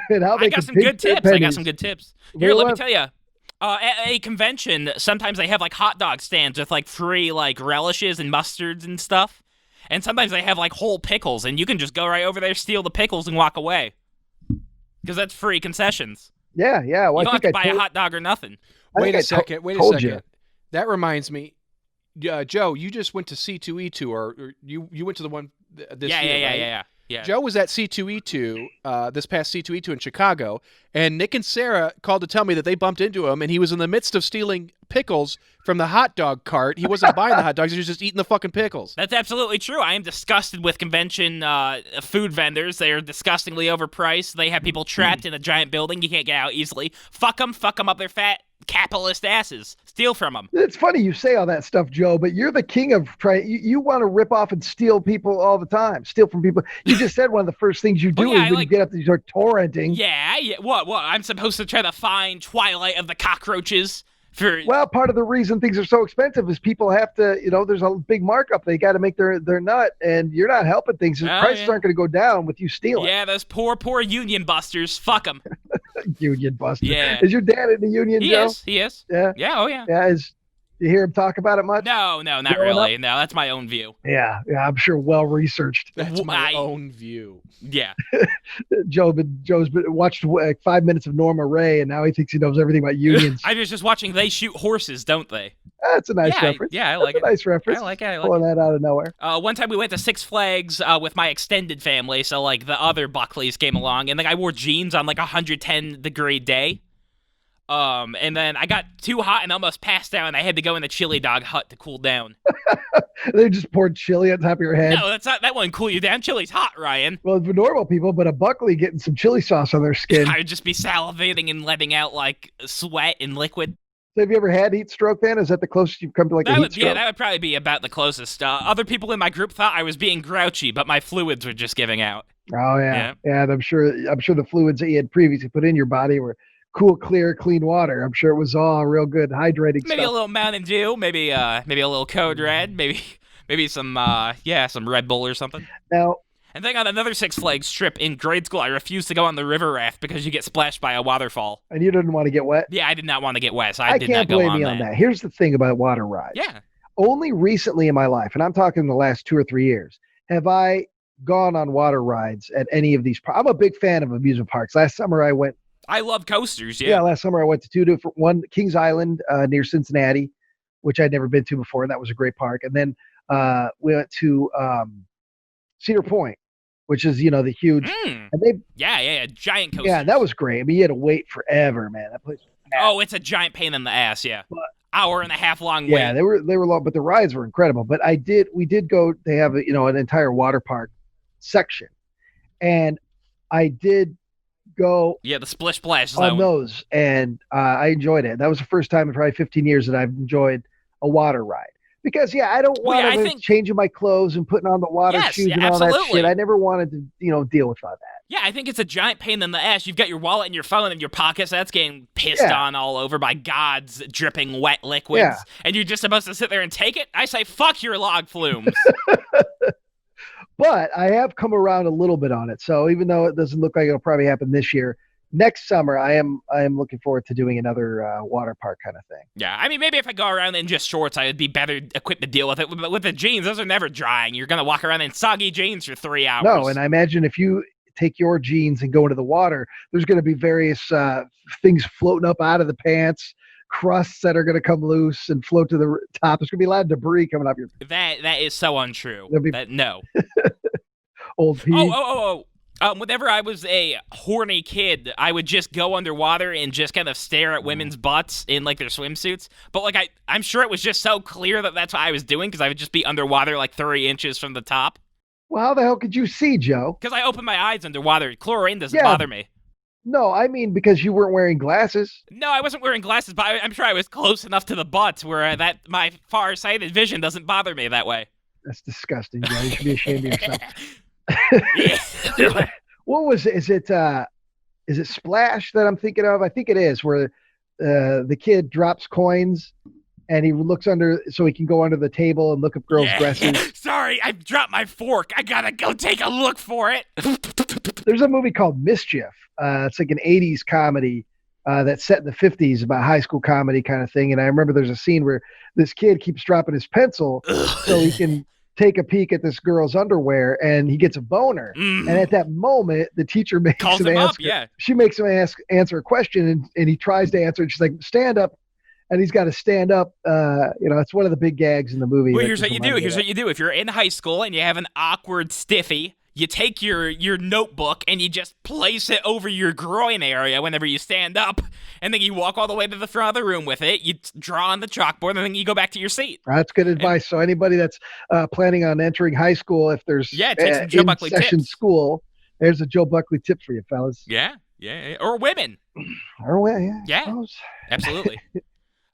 and how they I got can some pinch good their tips. I got pennies. some good tips. Here, Very let me well. tell you. At a convention, sometimes they have like hot dog stands with like free like relishes and mustards and stuff. And sometimes they have like whole pickles, and you can just go right over there, steal the pickles, and walk away. Because that's free concessions. Yeah. Well, You don't have to buy a hot dog or nothing. Wait a second. told you. That reminds me, Joe, you just went to C2E2, or you went to the one this year, right? Yeah. Joe was at C2E2, this past C2E2 in Chicago, and Nick and Sarah called to tell me that they bumped into him, and he was in the midst of stealing pickles from the hot dog cart. He wasn't buying the hot dogs; he was just eating the fucking pickles. That's absolutely true. I am disgusted with convention food vendors. They are disgustingly overpriced. They have people trapped in a giant building. You can't get out easily. Fuck them up their fat capitalist asses. Steal from them. It's funny you say all that stuff, Joe, but you're the king of trying. You want to rip off and steal people all the time. Steal from people. You just said one of the first things you do is when you get up to start torrenting. Yeah. What? I'm supposed to try to find Twilight of the Cockroaches for. Well, part of the reason things are so expensive is people have to, there's a big markup. They got to make their nut, and you're not helping things. The prices aren't going to go down with you stealing. Yeah, those poor union busters. Fuck them. Union buster. Yeah. Is your dad in the union, Joe? He is. Yeah. Yeah. Oh yeah. Yeah. You hear him talk about it much? No, not really. No, that's my own view. Yeah, I'm sure well researched. That's my own view. Yeah. Joe's watched 5 minutes of Norma Ray, and now he thinks he knows everything about unions. I was just watching They Shoot Horses, don't they? That's a nice reference. Yeah, I like it. That's a nice reference. I like it. Pulling that out of nowhere. One time we went to Six Flags with my extended family, so like the other Buckleys came along, and like I wore jeans on like 110-degree day. And then I got too hot and almost passed out, and I had to go in the chili dog hut to cool down. They just poured chili on top of your head. No, that wouldn't cool you down. Chili's hot, Ryan. Well, for normal people, but a Buckley getting some chili sauce on their skin. I would just be salivating and letting out like sweat and liquid. So have you ever had heat stroke then? Is that the closest you've come to like a heat stroke? Yeah, that would probably be about the closest. Other people in my group thought I was being grouchy, but my fluids were just giving out. Oh yeah. And I'm sure the fluids that you had previously put in your body were cool, clear, clean water. I'm sure it was all real good, hydrating maybe stuff. A little Mountain Dew, maybe a little Code Red, maybe some some Red Bull or something. Now, and then on another Six Flags trip in grade school, I refused to go on the river raft because you get splashed by a waterfall. And you didn't want to get wet? Yeah, I did not want to get wet, so I did can't not go blame you on that. Here's the thing about water rides. Yeah. Only recently in my life, and I'm talking the last 2 or 3 years, have I gone on water rides at any of these. I'm a big fan of amusement parks. Last summer I went. I love coasters. Yeah, last summer I went to 2 different, one Kings Island near Cincinnati, which I'd never been to before, and that was a great park. And then we went to Cedar Point, which is the huge. And they giant coaster. Yeah, that was great. I mean, you had to wait forever, man. That place. Oh, it's a giant pain in the ass. Yeah, but, hour and a half long. Yeah, wait. they were long, but the rides were incredible. But we did go. They have an entire water park section, and I did go. Yeah, the Splish Splash on those, and I enjoyed it. That was the first time in probably 15 years that I've enjoyed a water ride. Because I don't want to changing my clothes and putting on the water shoes and all that shit. I never wanted to deal with all that. Yeah, I think it's a giant pain in the ass. You've got your wallet and your phone in your pockets. That's getting pissed on all over by God's dripping wet liquids. And you're just supposed to sit there and take it? I say, fuck your log flumes. But I have come around a little bit on it. So even though it doesn't look like it'll probably happen this year, next summer I am looking forward to doing another water park kind of thing. Yeah, I mean, maybe if I go around in just shorts, I would be better equipped to deal with it. But with the jeans, those are never drying. You're going to walk around in soggy jeans for 3 hours. No, and I imagine if you take your jeans and go into the water, there's going to be various things floating up out of the pants, crusts that are going to come loose and float to the top. There's going to be a lot of debris coming up your. That is so untrue. No. Old Pete. Whenever I was a horny kid, I would just go underwater and just kind of stare at women's butts in like their swimsuits. But like I'm sure it was just so clear that that's what I was doing because I would just be underwater like 30 inches from the top. Well, how the hell could you see, Joe? Because I open my eyes underwater. Chlorine doesn't bother me. No, I mean because you weren't wearing glasses. No, I wasn't wearing glasses, but I'm sure I was close enough to the butts where that my far-sighted vision doesn't bother me that way. That's disgusting, Joe. You should be ashamed of yourself. What was it? Is it Splash that I'm thinking of? I think it is, where the kid drops coins, and he looks under so he can go under the table and look up girls' dresses. Sorry, I dropped my fork. I gotta go take a look for it. There's a movie called Mischief. It's like an 80s comedy that's set in the 50s about high school comedy kind of thing. And I remember there's a scene where this kid keeps dropping his pencil so he can take a peek at this girl's underwear, and he gets a boner. And at that moment, the teacher makes him up, She makes him answer a question, and he tries to answer it. She's like, stand up. And he's got to stand up. It's one of the big gags in the movie. Well, here's what you do. Here's what you do. If you're in high school and you have an awkward stiffy, you take your notebook and you just place it over your groin area whenever you stand up, and then you walk all the way to the front of the room with it. You draw on the chalkboard, and then you go back to your seat. That's good advice. So anybody that's planning on entering high school, if there's take some Joe Buckley in-session tips. School, there's a Joe Buckley tip for you, fellas. Yeah. Or women. Yeah. Absolutely.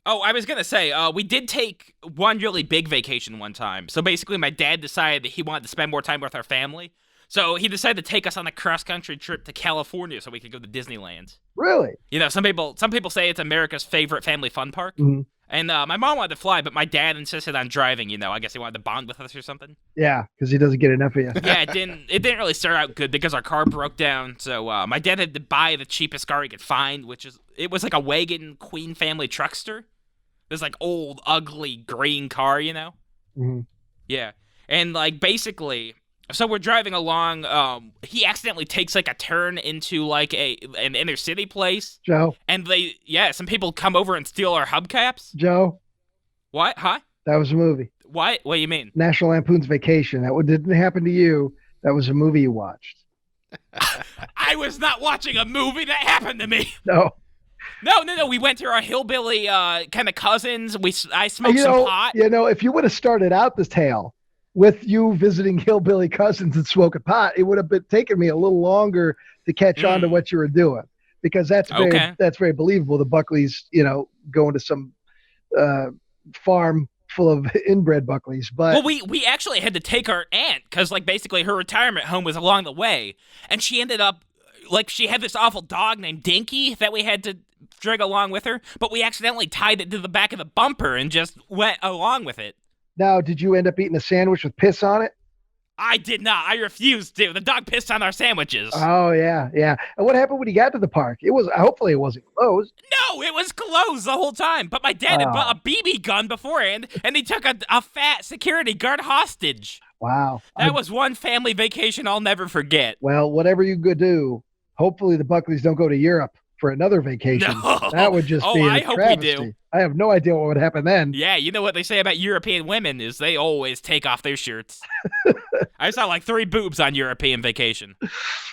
Oh, I was going to say, we did take one really big vacation one time. So basically, my dad decided that he wanted to spend more time with our family. So he decided to take us on a cross-country trip to California so we could go to Disneyland. Really? Some people say it's America's favorite family fun park. Mm-hmm. And my mom wanted to fly, but my dad insisted on driving, I guess he wanted to bond with us or something. Yeah, because he doesn't get enough of you. Yeah, it didn't really start out good because our car broke down. So my dad had to buy the cheapest car he could find, it was like a wagon Queen family truckster. This like old, ugly green car, Mm-hmm. Yeah. And basically, so we're driving along. He accidentally takes like a turn into like an inner city place. Joe. And some people come over and steal our hubcaps. Joe. What? Huh? That was a movie. What? What do you mean? National Lampoon's Vacation. That didn't happen to you. That was a movie you watched. I was not watching a movie that happened to me. No. No. We went to our hillbilly kind of cousins. I smoked some pot. If you would have started out this tale with you visiting hillbilly cousins and smoking pot, it would have taken me a little longer to catch on to what you were doing, because that's very believable. The Buckleys, going to some farm full of inbred Buckleys. But we actually had to take our aunt because basically her retirement home was along the way, and she ended up she had this awful dog named Dinky that we had to drag along with her, but we accidentally tied it to the back of the bumper and just went along with it. Now, did you end up eating a sandwich with piss on it? I did not. I refused to. The dog pissed on our sandwiches. Oh, yeah. And what happened when you got to the park? Hopefully it wasn't closed. No, it was closed the whole time. But my dad had bought a BB gun beforehand, and he took a fat security guard hostage. Wow. That was one family vacation I'll never forget. Well, whatever you could do, hopefully the Buckleys don't go to Europe for another vacation. No. That would just be a travesty. We do. I have no idea what would happen then. Yeah, you know what they say about European women is they always take off their shirts. I saw 3 boobs on European vacation.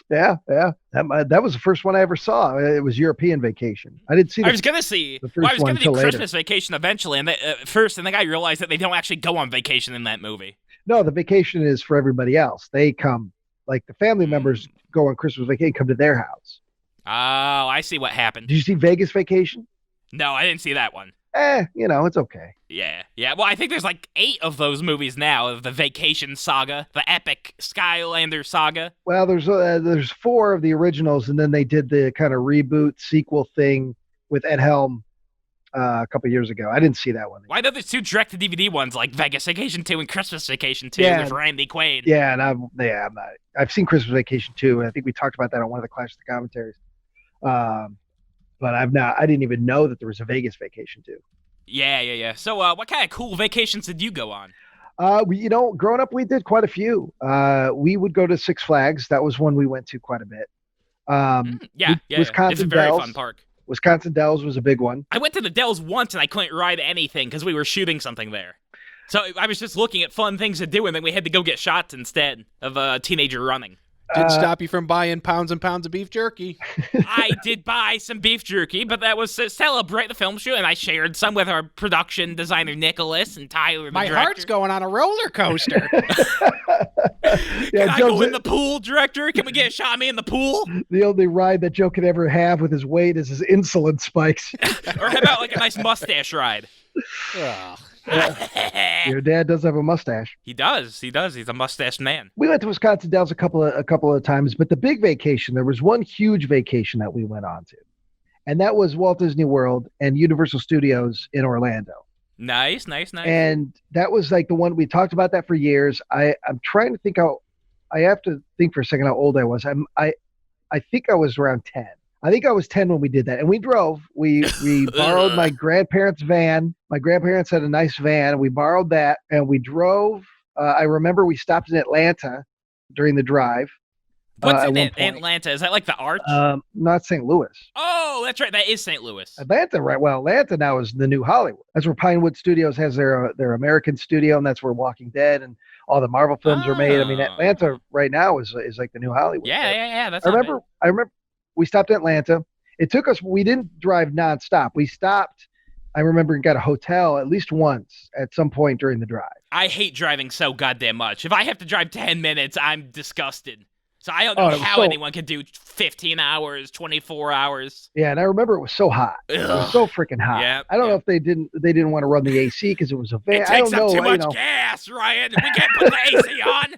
Yeah. That was the first one I ever saw. It was European Vacation. I didn't see I was going to do Christmas Vacation eventually, and first, and then I realized that they don't actually go on vacation in that movie. No, the vacation is for everybody else. They come, the family members go on Christmas vacation, come to their house. Oh, I see what happened. Did you see Vegas Vacation? No, I didn't see that one. It's okay. Yeah. Well, I think there's 8 of those movies now, of the Vacation saga, the epic Skylander saga. Well, there's 4 of the originals, and then they did the kind of reboot sequel thing with Ed Helm a couple years ago. I didn't see that one. Why don't there's 2 direct-to-DVD ones, like Vegas Vacation 2 and Christmas Vacation 2 with Randy Quaid? Yeah, and I'm not. I've seen Christmas Vacation 2, and I think we talked about that on one of the Clash of the Commentaries. But I didn't even know that there was a Vegas Vacation too. Yeah. So, what kind of cool vacations did you go on? Growing up, we did quite a few. We would go to Six Flags. That was one we went to quite a bit. Wisconsin It's a very Dells. fun park. Wisconsin Dells was a big one. I went to the Dells once and I couldn't ride anything because we were shooting something there. So I was just looking at fun things to do, and then we had to go get shots instead of a teenager running. Didn't stop you from buying pounds and pounds of beef jerky. I did buy some beef jerky, but that was to celebrate the film shoot, and I shared some with our production designer, Nicholas, and Tyler, the director. My heart's going on a roller coaster. Can I go in the pool, director? Can we get a shot of me in the pool? The only ride that Joe could ever have with his weight is his insulin spikes. Or how about a nice mustache ride? Ugh. Your dad does have a mustache. He does. He's a mustached man. We went to Wisconsin Dells a couple of times, but the big vacation, there was one huge vacation that we went on to. and that was Walt Disney World and Universal Studios in Orlando. Nice. And that was like the one we talked about that for years. I'm trying to think how. I have to think for a second how old I was. I think I was around 10. I think I was 10 when we did that. And we drove. We borrowed my grandparents' van. My grandparents had a nice van. We borrowed that and we drove. I remember we stopped in Atlanta during the drive. What's in Atlanta? Is that like the Arch? Not St. Louis. Oh, that's right. That is St. Louis. Atlanta, right? Well, Atlanta now is the new Hollywood. That's where Pinewood Studios has their American studio, and that's where Walking Dead and all the Marvel films are made. I mean, Atlanta right now is like the new Hollywood. Yeah. That's I remember we stopped in Atlanta. It took us. We didn't drive nonstop. We stopped. I remember and got a hotel at least once at some point during the drive. I hate driving so goddamn much. If I have to drive 10 minutes, I'm disgusted. So I don't know how anyone can do 15 hours, 24 hours. Yeah, and I remember it was so hot. It was so freaking hot. Yeah, I don't know if they didn't want to run the AC because it was a van. It takes up too much gas, Ryan. We can't put the AC on.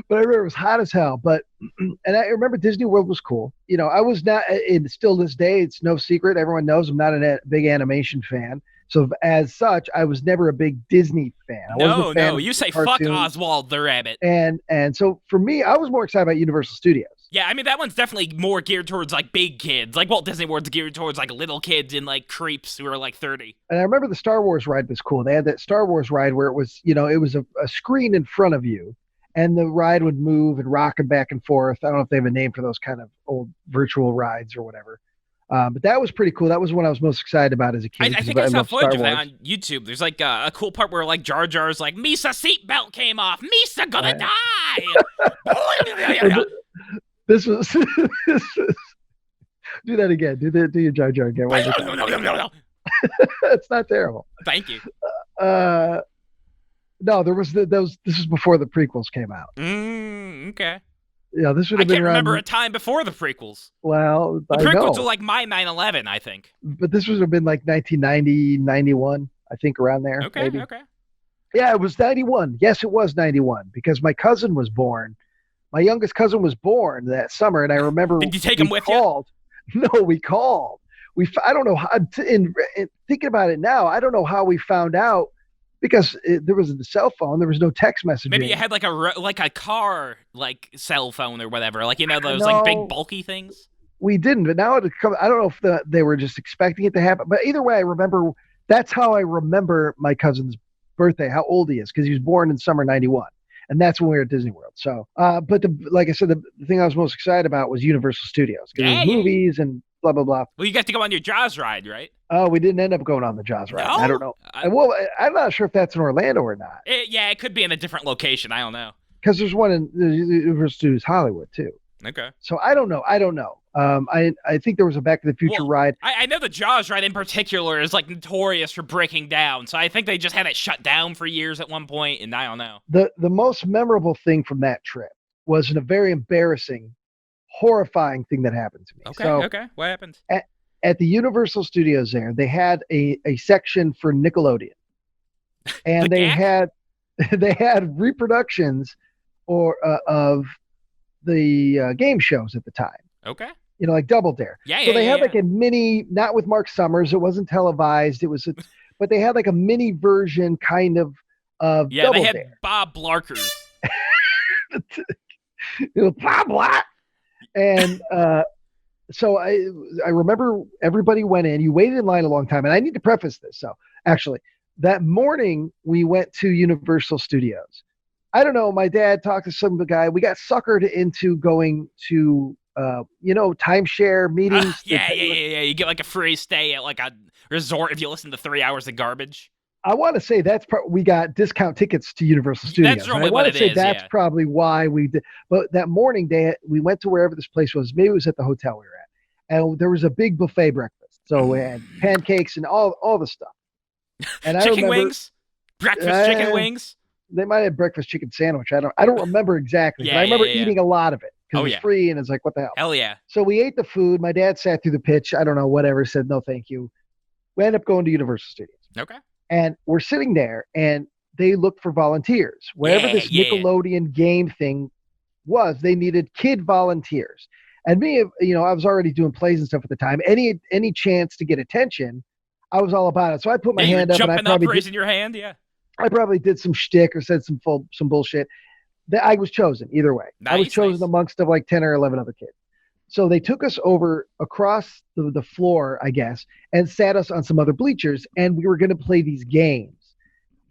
But I remember it was hot as hell. But and I remember Disney World was cool. You know, I was not. And still this day, it's no secret. Everyone knows I'm not a big animation fan. So as such, I was never a big Disney fan. I wasn't a fan of you say cartoons. fuck Oswald the Rabbit. And so for me, I was more excited about Universal Studios. Yeah, I mean, that one's definitely more geared towards, like, big kids. Like, Walt Disney World's geared towards, like, little kids and, like, creeps who are, like, 30. And I remember the Star Wars ride was cool. They had that Star Wars ride where it was, you know, it was a screen in front of you, and the ride would move and rock and back and forth. I don't know if they have a name for those kind of old virtual rides or whatever. But that was pretty cool. That was what I was most excited about as a kid. I think I saw footage of that on YouTube. There's like a cool part where like Jar Jar's like, Misa seatbelt came off. Misa gonna die. This was do that again. Do your Jar Jar again. No. It's not terrible. Thank you. No, there was this was before the prequels came out. Okay. Yeah, this would have been. I can't remember a time before the prequels. Well, the prequels were like my 9/11, I think. But this would have been like 1990, 91, I think, around there. Okay, maybe. Okay. Yeah, it was 91. Yes, it was 91 because my cousin was born. My youngest cousin was born that summer, and I remember. Did you take him with you? No, we called. I don't know how. In thinking about it now, I don't know how we found out. Because there was the cell phone, there was no text messaging. Maybe you had like a car like cell phone or whatever, like those like big bulky things. We didn't, but now it come. I don't know if they were just expecting it to happen. But either way, I remember that's how I remember my cousin's birthday, how old he is, because he was born in summer '91, and that's when we were at Disney World. So, but like I said, the thing I was most excited about was Universal Studios, movies and blah blah blah. Well, you got to go on your Jaws ride, right? Oh, we didn't end up going on the Jaws ride. No? I don't know. Well, I'm not sure if that's in Orlando or not. It could be in a different location. I don't know. Because there's one in Universal Studios Hollywood too. Okay. So I don't know. I think there was a Back to the Future ride. I know the Jaws ride in particular is like notorious for breaking down. So I think they just had it shut down for years at one point, and I don't know. The most memorable thing from that trip was a very embarrassing, horrifying thing that happened to me. Okay. What happened? At the Universal Studios there, they had a section for Nickelodeon. And they had reproductions of the game shows at the time. Okay. You know, like Double Dare. So they had like a mini, not with Mark Summers, it wasn't televised, but they had like a mini version kind of Double Dare. They had Bob Blarkers. Bob Black. And so I remember everybody went in. You waited in line a long time. And I need to preface this. So actually, that morning we went to Universal Studios. I don't know. My dad talked to some guy. We got suckered into going to, timeshare meetings. Yeah. You get like a free stay at like a resort if you listen to 3 hours of garbage. I want to say we got discount tickets to Universal Studios. That's normally what it is. That's probably why we did. But that morning, we went to wherever this place was. Maybe it was at the hotel we were at, and there was a big buffet breakfast. So we had pancakes and all the stuff. And chicken wings, breakfast chicken wings. They might have breakfast chicken sandwich. I don't remember exactly. But I remember eating a lot of it because it was free and it's like, what the hell? Hell yeah! So we ate the food. My dad sat through the pitch. I don't know, whatever. Said no, thank you. We ended up going to Universal Studios. Okay. And we're sitting there, and they looked for volunteers. Wherever this Nickelodeon game thing was, they needed kid volunteers. And me, I was already doing plays and stuff at the time. Any chance to get attention, I was all about it. So I put my hand up, and I probably raising your hand. Yeah, I probably did some shtick or said some bullshit. That I was chosen either way. I was chosen amongst of like 10 or 11 other kids. So they took us over across the floor, I guess, and sat us on some other bleachers, and we were going to play these games.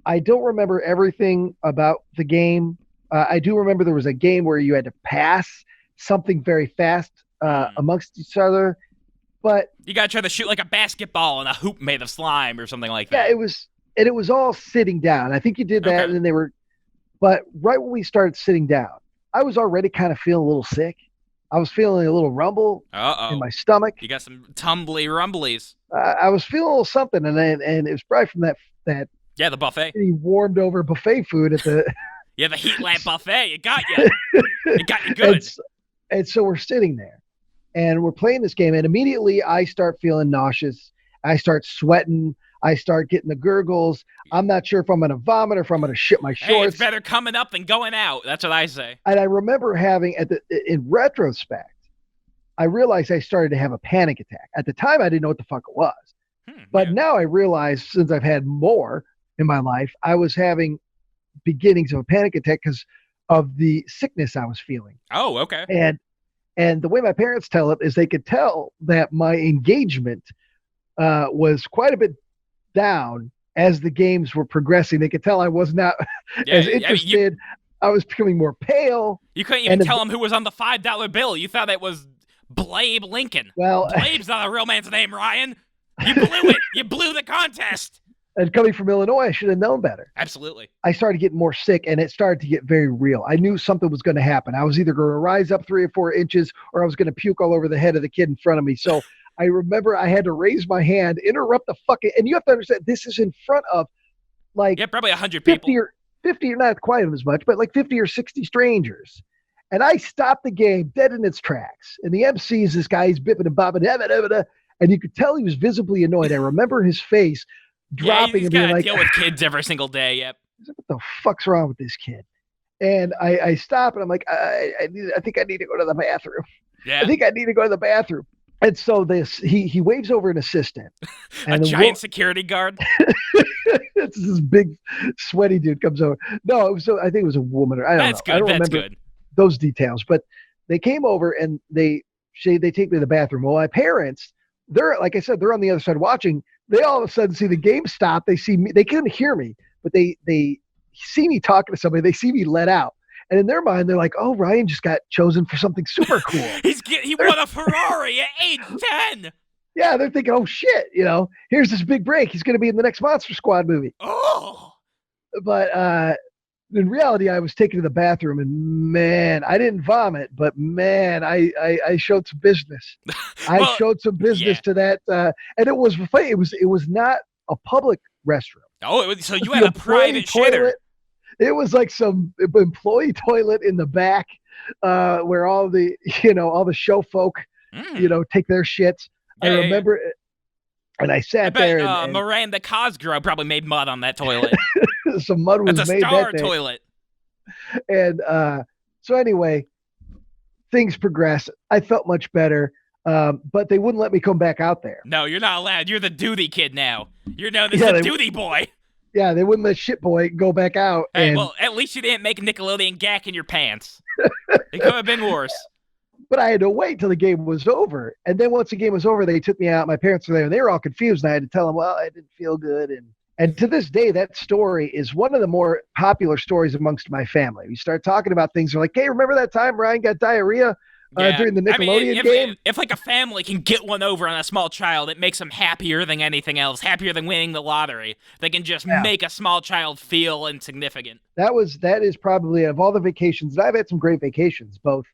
I don't remember everything about the game. I do remember there was a game where you had to pass something very fast amongst each other, but you got to try to shoot like a basketball in a hoop made of slime or something like that. Yeah, it was all sitting down. I think you did that, and then but right when we started sitting down, I was already kind of feeling a little sick. I was feeling a little rumble in my stomach. You got some tumbly rumblies. I was feeling a little something, and it was probably from that the buffet. He warmed over buffet food at the the heat lamp buffet. It got you. It got you good. And so we're sitting there, and we're playing this game, and immediately I start feeling nauseous. I start sweating. I start getting the gurgles. I'm not sure if I'm going to vomit or if I'm going to shit my shorts. Hey, it's better coming up than going out. That's what I say. And I remember having, in retrospect, I realized I started to have a panic attack. At the time, I didn't know what the fuck it was. But now I realize, since I've had more in my life, I was having beginnings of a panic attack because of the sickness I was feeling. Oh, okay. And the way my parents tell it is they could tell that my engagement was quite a bit down as the games were progressing. They could tell I was not as interested. I was becoming more pale. You couldn't even tell them who was on the $5 bill. You thought it was Blabe Lincoln. Well, Blabe's not a real man's name, Ryan. You blew it. You blew the contest. And coming from Illinois, I should have known better. Absolutely. I started getting more sick, and it started to get very real. I knew something was going to happen. I was either going to rise up 3 or 4 inches, or I was going to puke all over the head of the kid in front of me. So I remember I had to raise my hand, interrupt the fucking, and you have to understand, this is in front of like probably 100 people. 50 or not quite as much, but like 50 or 60 strangers. And I stopped the game dead in its tracks. And the MC is this guy, he's bipping and bopping, and you could tell he was visibly annoyed. I remember his face dropping and being like, deal with kids every single day. Yep. What the fuck's wrong with this kid? And I stop and I'm like, I think I need to go to the bathroom. Yeah. I think I need to go to the bathroom. And so he waves over an assistant. And a giant security guard. It's this big sweaty dude comes over. No, I think it was a woman. I don't know. Good. I don't That's remember good. Those details. But they came over and they take me to the bathroom. Well, my parents, they're, like I said, they're on the other side watching. They all of a sudden see the game stop. They see me. They couldn't hear me, but they see me talking to somebody. They see me let out. And in their mind, they're like, oh, Ryan just got chosen for something super cool. He won a Ferrari at age 10. Yeah, they're thinking, oh, shit, here's this big break. He's going to be in the next Monster Squad movie. Oh. But in reality, I was taken to the bathroom, and, man, I didn't vomit, but, man, I showed some business. I showed some business to that. And it was funny. It was not a public restroom. Oh, so you had a private shitter. It was like some employee toilet in the back where all the show folk, take their shits. I remember it, and I sat there. And Miranda Cosgrove probably made mud on that toilet. Some mud was That's a made star that day. toilet. And so anyway, things progressed. I felt much better, but they wouldn't let me come back out there. No, you're not allowed. You're the duty kid now. You're known as the duty boy. Yeah, they wouldn't let shit boy go back out. Hey, well, at least you didn't make Nickelodeon gack in your pants. It could have been worse. But I had to wait till the game was over. And then once the game was over, they took me out. My parents were there, and they were all confused. And I had to tell them, well, I didn't feel good. And to this day, that story is one of the more popular stories amongst my family. We start talking about things. They're like, hey, remember that time Ryan got diarrhea during the Nickelodeon game? If like a family can get one over on a small child, it makes them happier than anything else, happier than winning the lottery. They can just make a small child feel insignificant. That is probably, of all the vacations, and I've had some great vacations, both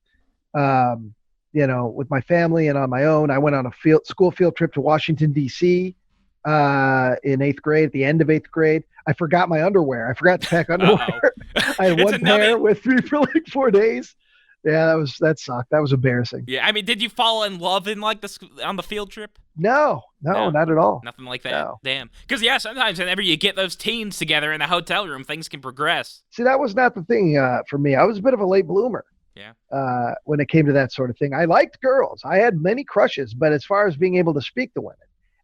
with my family and on my own. I went on a school field trip to Washington, D.C. In 8th grade, at the end of 8th grade. I forgot my underwear. I forgot to pack underwear. I had one pair with me for like 4 days. Yeah, that sucked. That was embarrassing. Yeah, I mean, did you fall in love on the field trip? No, not at all. Nothing like that. No. Damn. Because sometimes whenever you get those teens together in a hotel room, things can progress. See, that was not the thing for me. I was a bit of a late bloomer. when it came to that sort of thing. I liked girls. I had many crushes, but as far as being able to speak to women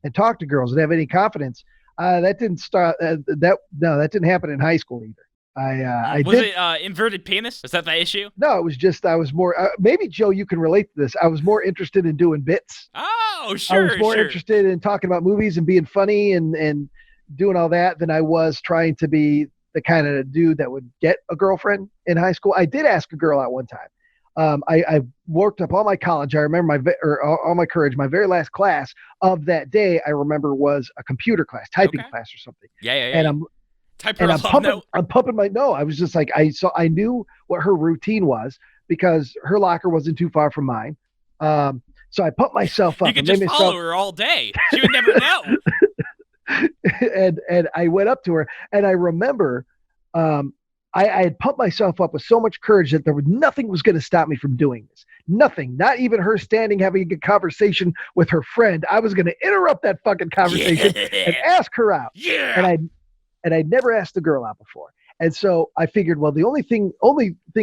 and talk to girls and have any confidence, that didn't start. That didn't happen in high school either. Was it inverted penis? Was that the issue? No, it was just I was more. Maybe Joe, you can relate to this. I was more interested in doing bits. Oh, sure. I was more interested in talking about movies and being funny and doing all that than I was trying to be the kind of dude that would get a girlfriend in high school. I did ask a girl out one time. I worked up all my college. I remember all my courage. My very last class of that day, I remember, was a computer class, typing class or something. Yeah. And I'm pumping my no. I was just like I knew what her routine was because her locker wasn't too far from mine. So I pumped myself up. You could just follow her all day. She would never know. and I went up to her, and I remember I had pumped myself up with so much courage that nothing was going to stop me from doing this. Nothing, not even her standing having a conversation with her friend. I was going to interrupt that fucking conversation and ask her out. Yeah. And I'd never asked a girl out before. And so I figured, well, the only thing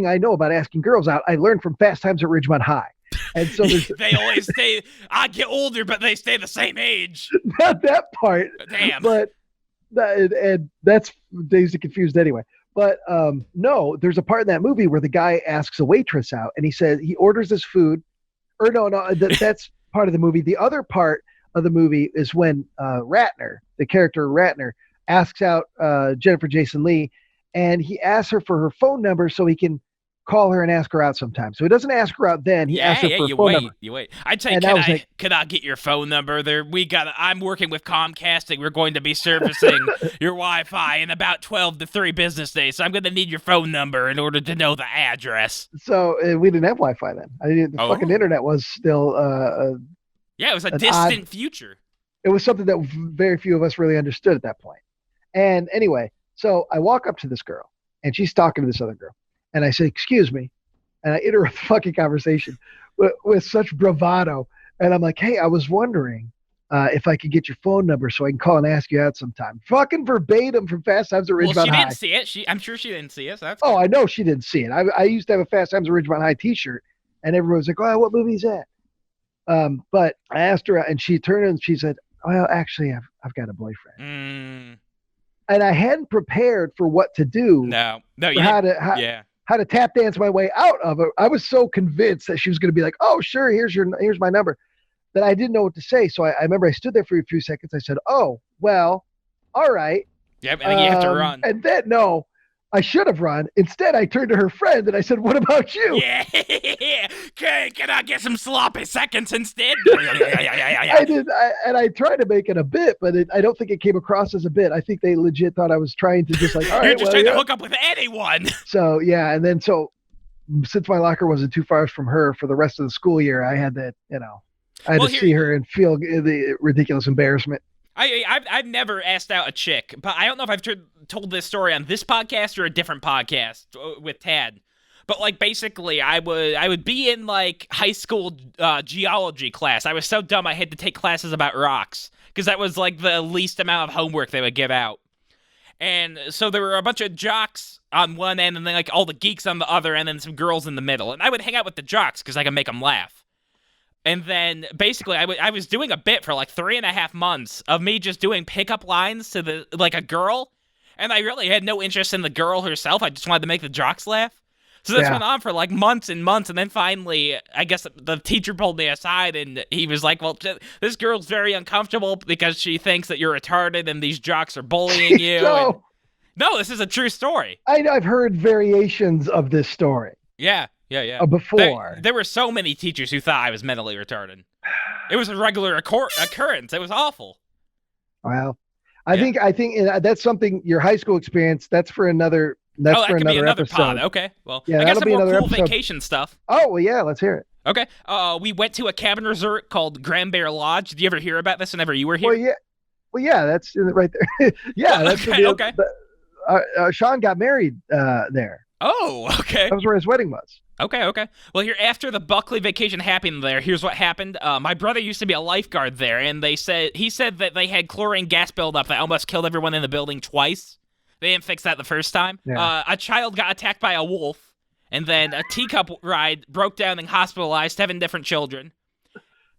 I know about asking girls out, I learned from Fast Times at Ridgemont High. And so they always stay, I get older, but they stay the same age. Not that part. Damn. But and that's Dazed and Confused anyway. But no, there's a part in that movie where the guy asks a waitress out, and he says he orders his food. Or no, that's part of the movie. The other part of the movie is when Ratner, the character Ratner, asks out Jennifer Jason Leigh, and he asks her for her phone number so he can call her and ask her out sometime. So he doesn't ask her out then. He asks her for her phone number. You wait. I'd say, could I get your phone number? I'm working with Comcast, and we're going to be servicing your Wi-Fi in about 12 to 3 business days. So I'm going to need your phone number in order to know the address. So we didn't have Wi-Fi then. The fucking internet was still it was a distant future. It was something that very few of us really understood at that point. And anyway, so I walk up to this girl, and she's talking to this other girl. And I said, excuse me. And I interrupt the fucking conversation with such bravado. And I'm like, hey, I was wondering if I could get your phone number so I can call and ask you out sometime. Fucking verbatim from Fast Times at Ridgemont High. Well, she didn't see it. I'm sure she didn't see it. So that's good. I know she didn't see it. I used to have a Fast Times at Ridgemont High t-shirt. And everyone was like, oh, what movie is that? But I asked her, and she turned and she said, well, actually, I've got a boyfriend. And I hadn't prepared for what to do. No, how to tap dance my way out of it. I was so convinced that she was going to be like, oh, sure, here's my number, that I didn't know what to say. So I remember I stood there for a few seconds. I said, oh, well, all right. Yep, and you have to run. And then, no, I should have run. Instead, I turned to her friend and I said, what about you? Yeah. Can I get some sloppy seconds instead? I did. I tried to make it a bit, but I don't think it came across as a bit. I think they legit thought I was trying to just like, all right. You're just trying to hook up with anyone. So, yeah. And then, since my locker wasn't too far from her for the rest of the school year, I had that, I had to see her and feel the ridiculous embarrassment. I've never asked out a chick, but I don't know if I've told this story on this podcast or a different podcast with Tad. But like basically, I would be in like high school geology class. I was so dumb I had to take classes about rocks because that was like the least amount of homework they would give out. And so there were a bunch of jocks on one end, and then like all the geeks on the other end, and some girls in the middle. And I would hang out with the jocks because I could make them laugh. And then, basically, I was doing a bit for, like, 3.5 months of me just doing pickup lines to, a girl. And I really had no interest in the girl herself. I just wanted to make the jocks laugh. So this went on for, like, months and months. And then finally, I guess the teacher pulled me aside, and he was like, well, this girl's very uncomfortable because she thinks that you're retarded and these jocks are bullying you. No, this is a true story. I've heard variations of this story. Yeah. Before. There were so many teachers who thought I was mentally retarded. It was a regular occurrence. It was awful. Well, I think that's something, your high school experience, that's for another another episode. Pod. Okay. Well, yeah, I got some more cool episode. Vacation stuff. Oh, well, yeah, let's hear it. Okay. We went to a cabin resort called Grand Bear Lodge. Did you ever hear about this whenever you were here? Well, yeah, that's right there. Yeah, that's okay. Sean got married there. Oh, okay. That was where his wedding was. Okay. Well, here, after the Buckley vacation happened there, here's what happened. My brother used to be a lifeguard there, and he said that they had chlorine gas buildup that almost killed everyone in the building twice. They didn't fix that the first time. Yeah. A child got attacked by a wolf, And then a teacup ride broke down and hospitalized 7 different children.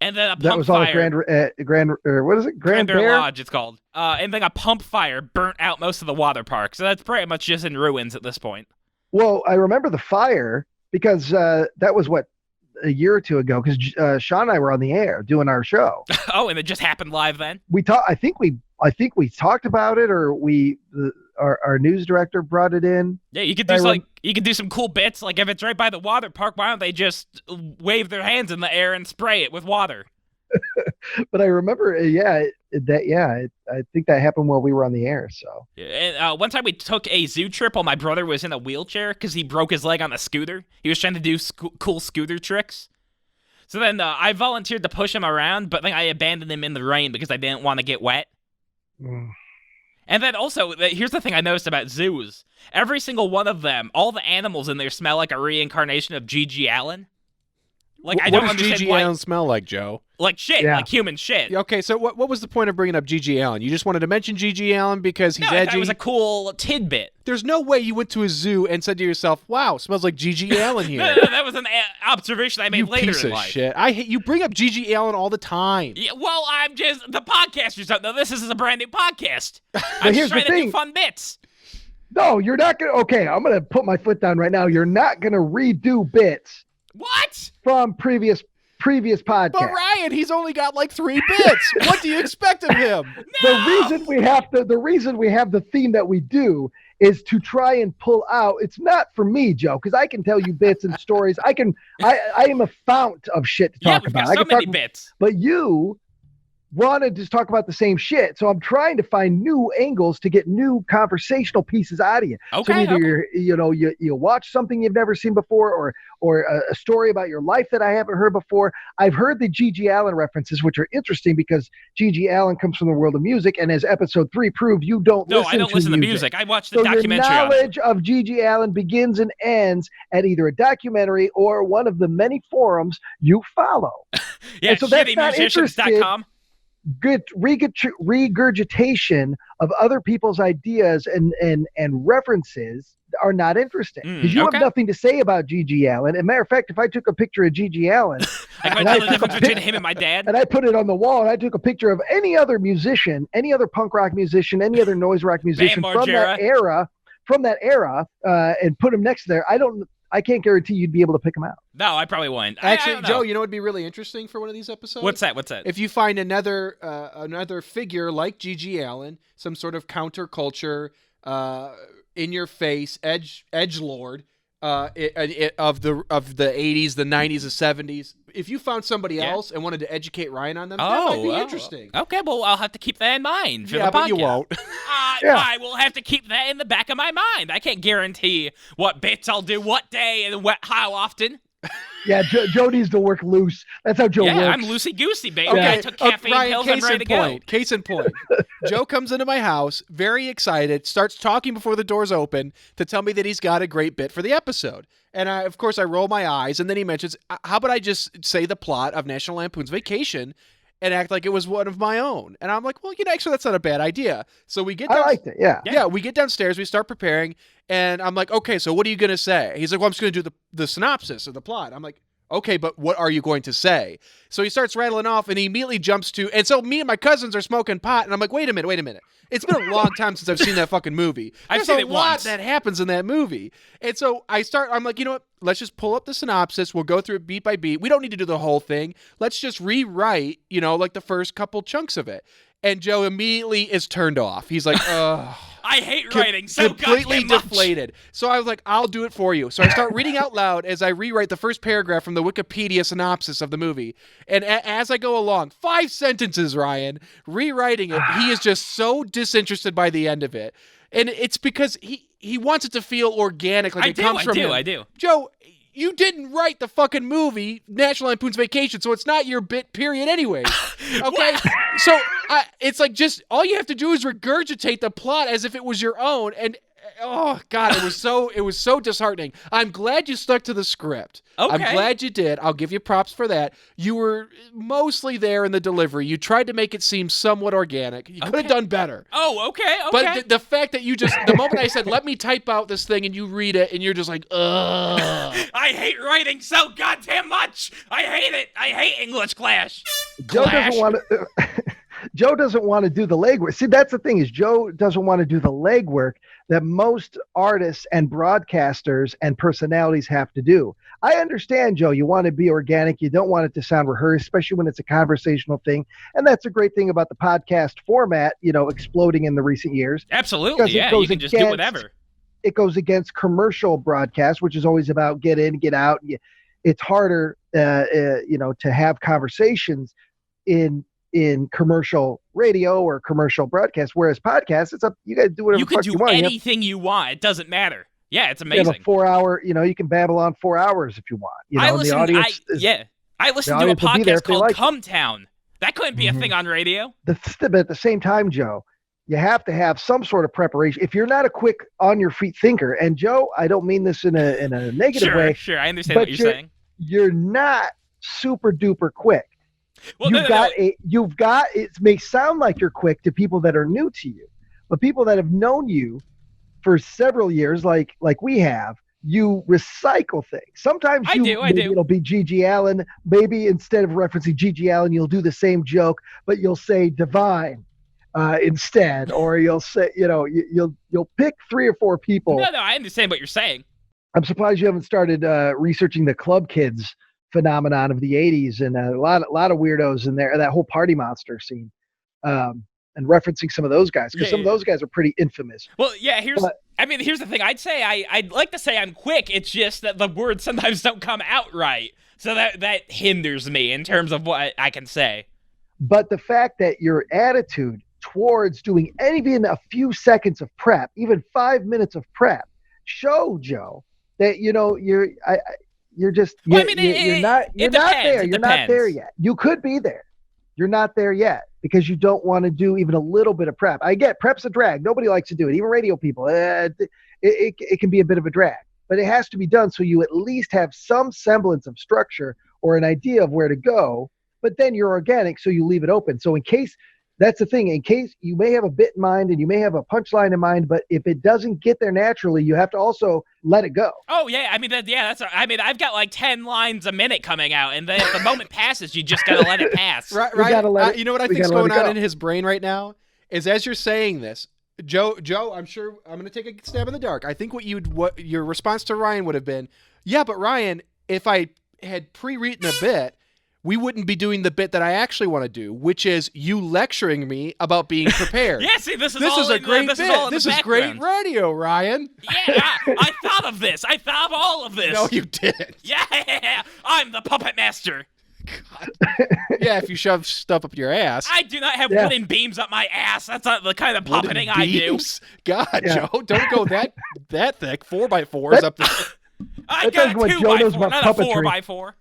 And then a pump That was all fire. what is it? Grand Bear Bear? Lodge, it's called. And then a pump fire burnt out most of the water park. So that's pretty much just in ruins at this point. Well, I remember the fire because that was a year or two ago. Because Sean and I were on the air doing our show. Oh, and it just happened live then? I think we talked about it, or our news director brought it in. Yeah, you could do some cool bits. Like if it's right by the water park, why don't they just wave their hands in the air and spray it with water? But I remember, I think that happened while we were on the air. So And, one time we took a zoo trip while my brother was in a wheelchair because he broke his leg on a scooter. He was trying to do cool scooter tricks. So then I volunteered to push him around, but then I abandoned him in the rain because I didn't want to get wet. And then also, here's the thing I noticed about zoos. Every single one of them, all the animals in there smell like a reincarnation of G.G. Allen. Like, I don't what does understand G.G. why. Allen smell like, Joe? Like shit, Yeah. like human shit. Okay, so what was the point of bringing up G.G. Allen? You just wanted to mention G.G. Allen because he's No, I thought edgy? it was a cool tidbit. There's no way you went to a zoo and said to yourself, wow, smells like G.G. Allen here. No, that was an observation I made You later piece in of life. shit. I hate you bring up G.G. Allen all the time. Yeah, well, I'm just the podcasters don't know this is a brand new podcast. I'm here's just trying the to do thing. fun bits. no, you're not gonna. Okay, I'm gonna put my foot down right now. You're not gonna redo bits What? from previous podcasts. But Ryan, he's only got like 3 bits. What do you expect of him? The reason we have the theme that we do is to try and pull out. It's not for me, Joe, because I can tell you bits and stories. I am a fount of shit to Yeah, talk we've about. got I so can many talk, bits. but you want to just talk about the same shit. So I'm trying to find new angles to get new conversational pieces out of you. Okay, So either okay. you watch something you've never seen before, or a story about your life that I haven't heard before. I've heard the G.G. Allen references, which are interesting because G.G. Allen comes from the world of music, and as episode 3 proved, you don't No, listen I don't to listen to music. music. I watched the So your documentary on it. knowledge of G.G. Allen begins and ends at either a documentary or one of the many forums you follow. Yeah, and so that's not shittymusicians.com. Good regurgitation of other people's ideas and references are not interesting because you okay. have nothing to say about G.G. Allen. As a matter of fact, if I took a picture of G.G. Allen I can And tell I the took a difference between him and my dad. and I put it on the wall and I took a picture of any other musician, any other punk rock musician, any other noise rock musician from that era, and put them next to there, I can't guarantee you'd be able to pick them out. No, I probably wouldn't. I Actually, don't know. Joe, you know what'd be really interesting for one of these episodes? What's that? What's that? If you find another figure like G.G. Allen, some sort of counterculture, in your face edgelord, of the 80s, the 90s, the 70s. If you found somebody else and wanted to educate Ryan on them, that might be interesting. Okay, well, I'll have to keep that in mind for Yeah, the podcast. but you won't. I will have to keep that in the back of my mind. I can't guarantee what bits I'll do what day and how often. Yeah, Joe needs to work loose. That's how Joe works. Yeah, I'm loosey-goosey, baby. Okay, I took caffeine Ryan, pills. I'm ready to go. Case in point. Joe comes into my house, very excited, starts talking before the doors open to tell me that he's got a great bit for the episode. And of course, I roll my eyes, and then he mentions, how about I just say the plot of National Lampoon's Vacation and act like it was one of my own? And I'm like, well, actually, that's not a bad idea. So we get I liked it, yeah. Yeah, we get downstairs, we start preparing, and I'm like, okay, so what are you going to say? He's like, well, I'm just going to do the synopsis of the plot. I'm like, okay, but what are you going to say? So he starts rattling off, and he immediately jumps to, and so me and my cousins are smoking pot, and I'm like, wait a minute. It's been a long time since I've seen that fucking movie. I've There's seen a it lot once. that happens in that movie. And so I'm like, you know what? Let's just pull up the synopsis. We'll go through it beat by beat. We don't need to do the whole thing. Let's just rewrite, like the first couple chunks of it. And Joe immediately is turned off. He's like, ugh. I hate writing so completely goddamn much. deflated. So I was like, I'll do it for you. So I start reading out loud as I rewrite the first paragraph from the Wikipedia synopsis of the movie. And as I go along, 5 sentences, Ryan, rewriting it, he is just so disinterested by the end of it. And it's because he wants it to feel organic, like it comes from him. I do. Joe, you didn't write the fucking movie National Lampoon's Vacation, so it's not your bit, period, anyway. Okay? So it's like just all you have to do is regurgitate the plot as if it was your own. And Oh God, it was so disheartening. I'm glad you stuck to the script. Okay. I'm glad you did. I'll give you props for that. You were mostly there in the delivery. You tried to make it seem somewhat organic. You could have done better. Oh, okay. But the fact that the moment I said, let me type out this thing and you read it and you're just like, ugh. I hate writing so goddamn much. I hate it. I hate English clash. Joe doesn't want to. Joe doesn't want to do the legwork. See, that's the thing is Joe doesn't want to do the legwork that most artists and broadcasters and personalities have to do. I understand, Joe, you want to be organic. You don't want it to sound rehearsed, especially when it's a conversational thing. And that's a great thing about the podcast format, exploding in the recent years. Absolutely, yeah. You can just do whatever. It goes against commercial broadcast, which is always about get in, get out. It's harder, to have conversations in commercial radio or commercial broadcast, whereas podcasts, it's up. You got to do whatever you the fuck can you do want. anything you want. It doesn't matter. Yeah, it's You amazing. have a 4-hour, you can babble on 4 hours if you want. I listened to a podcast called like Come Town. That couldn't be a thing on radio. But at the same time, Joe, you have to have some sort of preparation. If you're not a quick on your feet thinker, and Joe, I don't mean this in a negative way. Sure, I understand what you're saying. You're not super duper quick. Well, it may sound like you're quick to people that are new to you, but people that have known you for several years, like we have, you recycle things. Sometimes I do. It'll be Gigi Allen. Maybe instead of referencing Gigi Allen, you'll do the same joke, but you'll say divine instead, or you'll say, you'll pick 3 or 4 people. No, I understand what you're saying. I'm surprised you haven't started researching the club kids phenomenon of the 80s and a lot of weirdos in there, that whole party monster scene, and referencing some of those guys, because some of those guys are pretty infamous. Well, yeah, here's the thing. I'd say I'd like to say I'm quick. It's just that the words sometimes don't come out right. So that hinders me in terms of what I can say. But the fact that your attitude towards doing even a few seconds of prep, even 5 minutes of prep, show, Joe, that you're just you're not there. You're not there yet. You could be there. You're not there yet because you don't want to do even a little bit of prep. I get prep's a drag. Nobody likes to do it. Even radio people. It can be a bit of a drag, but it has to be done so you at least have some semblance of structure or an idea of where to go. But then you're organic, so you leave it open. So in case. That's the thing. In case you may have a bit in mind and you may have a punchline in mind, but if it doesn't get there naturally, you have to also let it go. Oh yeah, I've got like 10 lines a minute coming out, and then if the moment passes, you just gotta let it pass. Right. You know what I think's going on in his brain right now is as you're saying this, Joe. I'm sure I'm gonna take a stab in the dark. I think what your response to Ryan would have been, yeah, but Ryan, if I had pre-written a bit, we wouldn't be doing the bit that I actually want to do, which is you lecturing me about being prepared. Yeah, see, this is a great bit. This is great radio, Ryan. Yeah, I thought of this. I thought of all of this. No, you didn't. Yeah, I'm the puppet master. God. Yeah, if you shove stuff up your ass. I do not have wooden beams up my ass. That's not the kind of puppeting I do. God, Joe, don't go that thick. 4x4s up there. I got a 2x4, not a 4x4.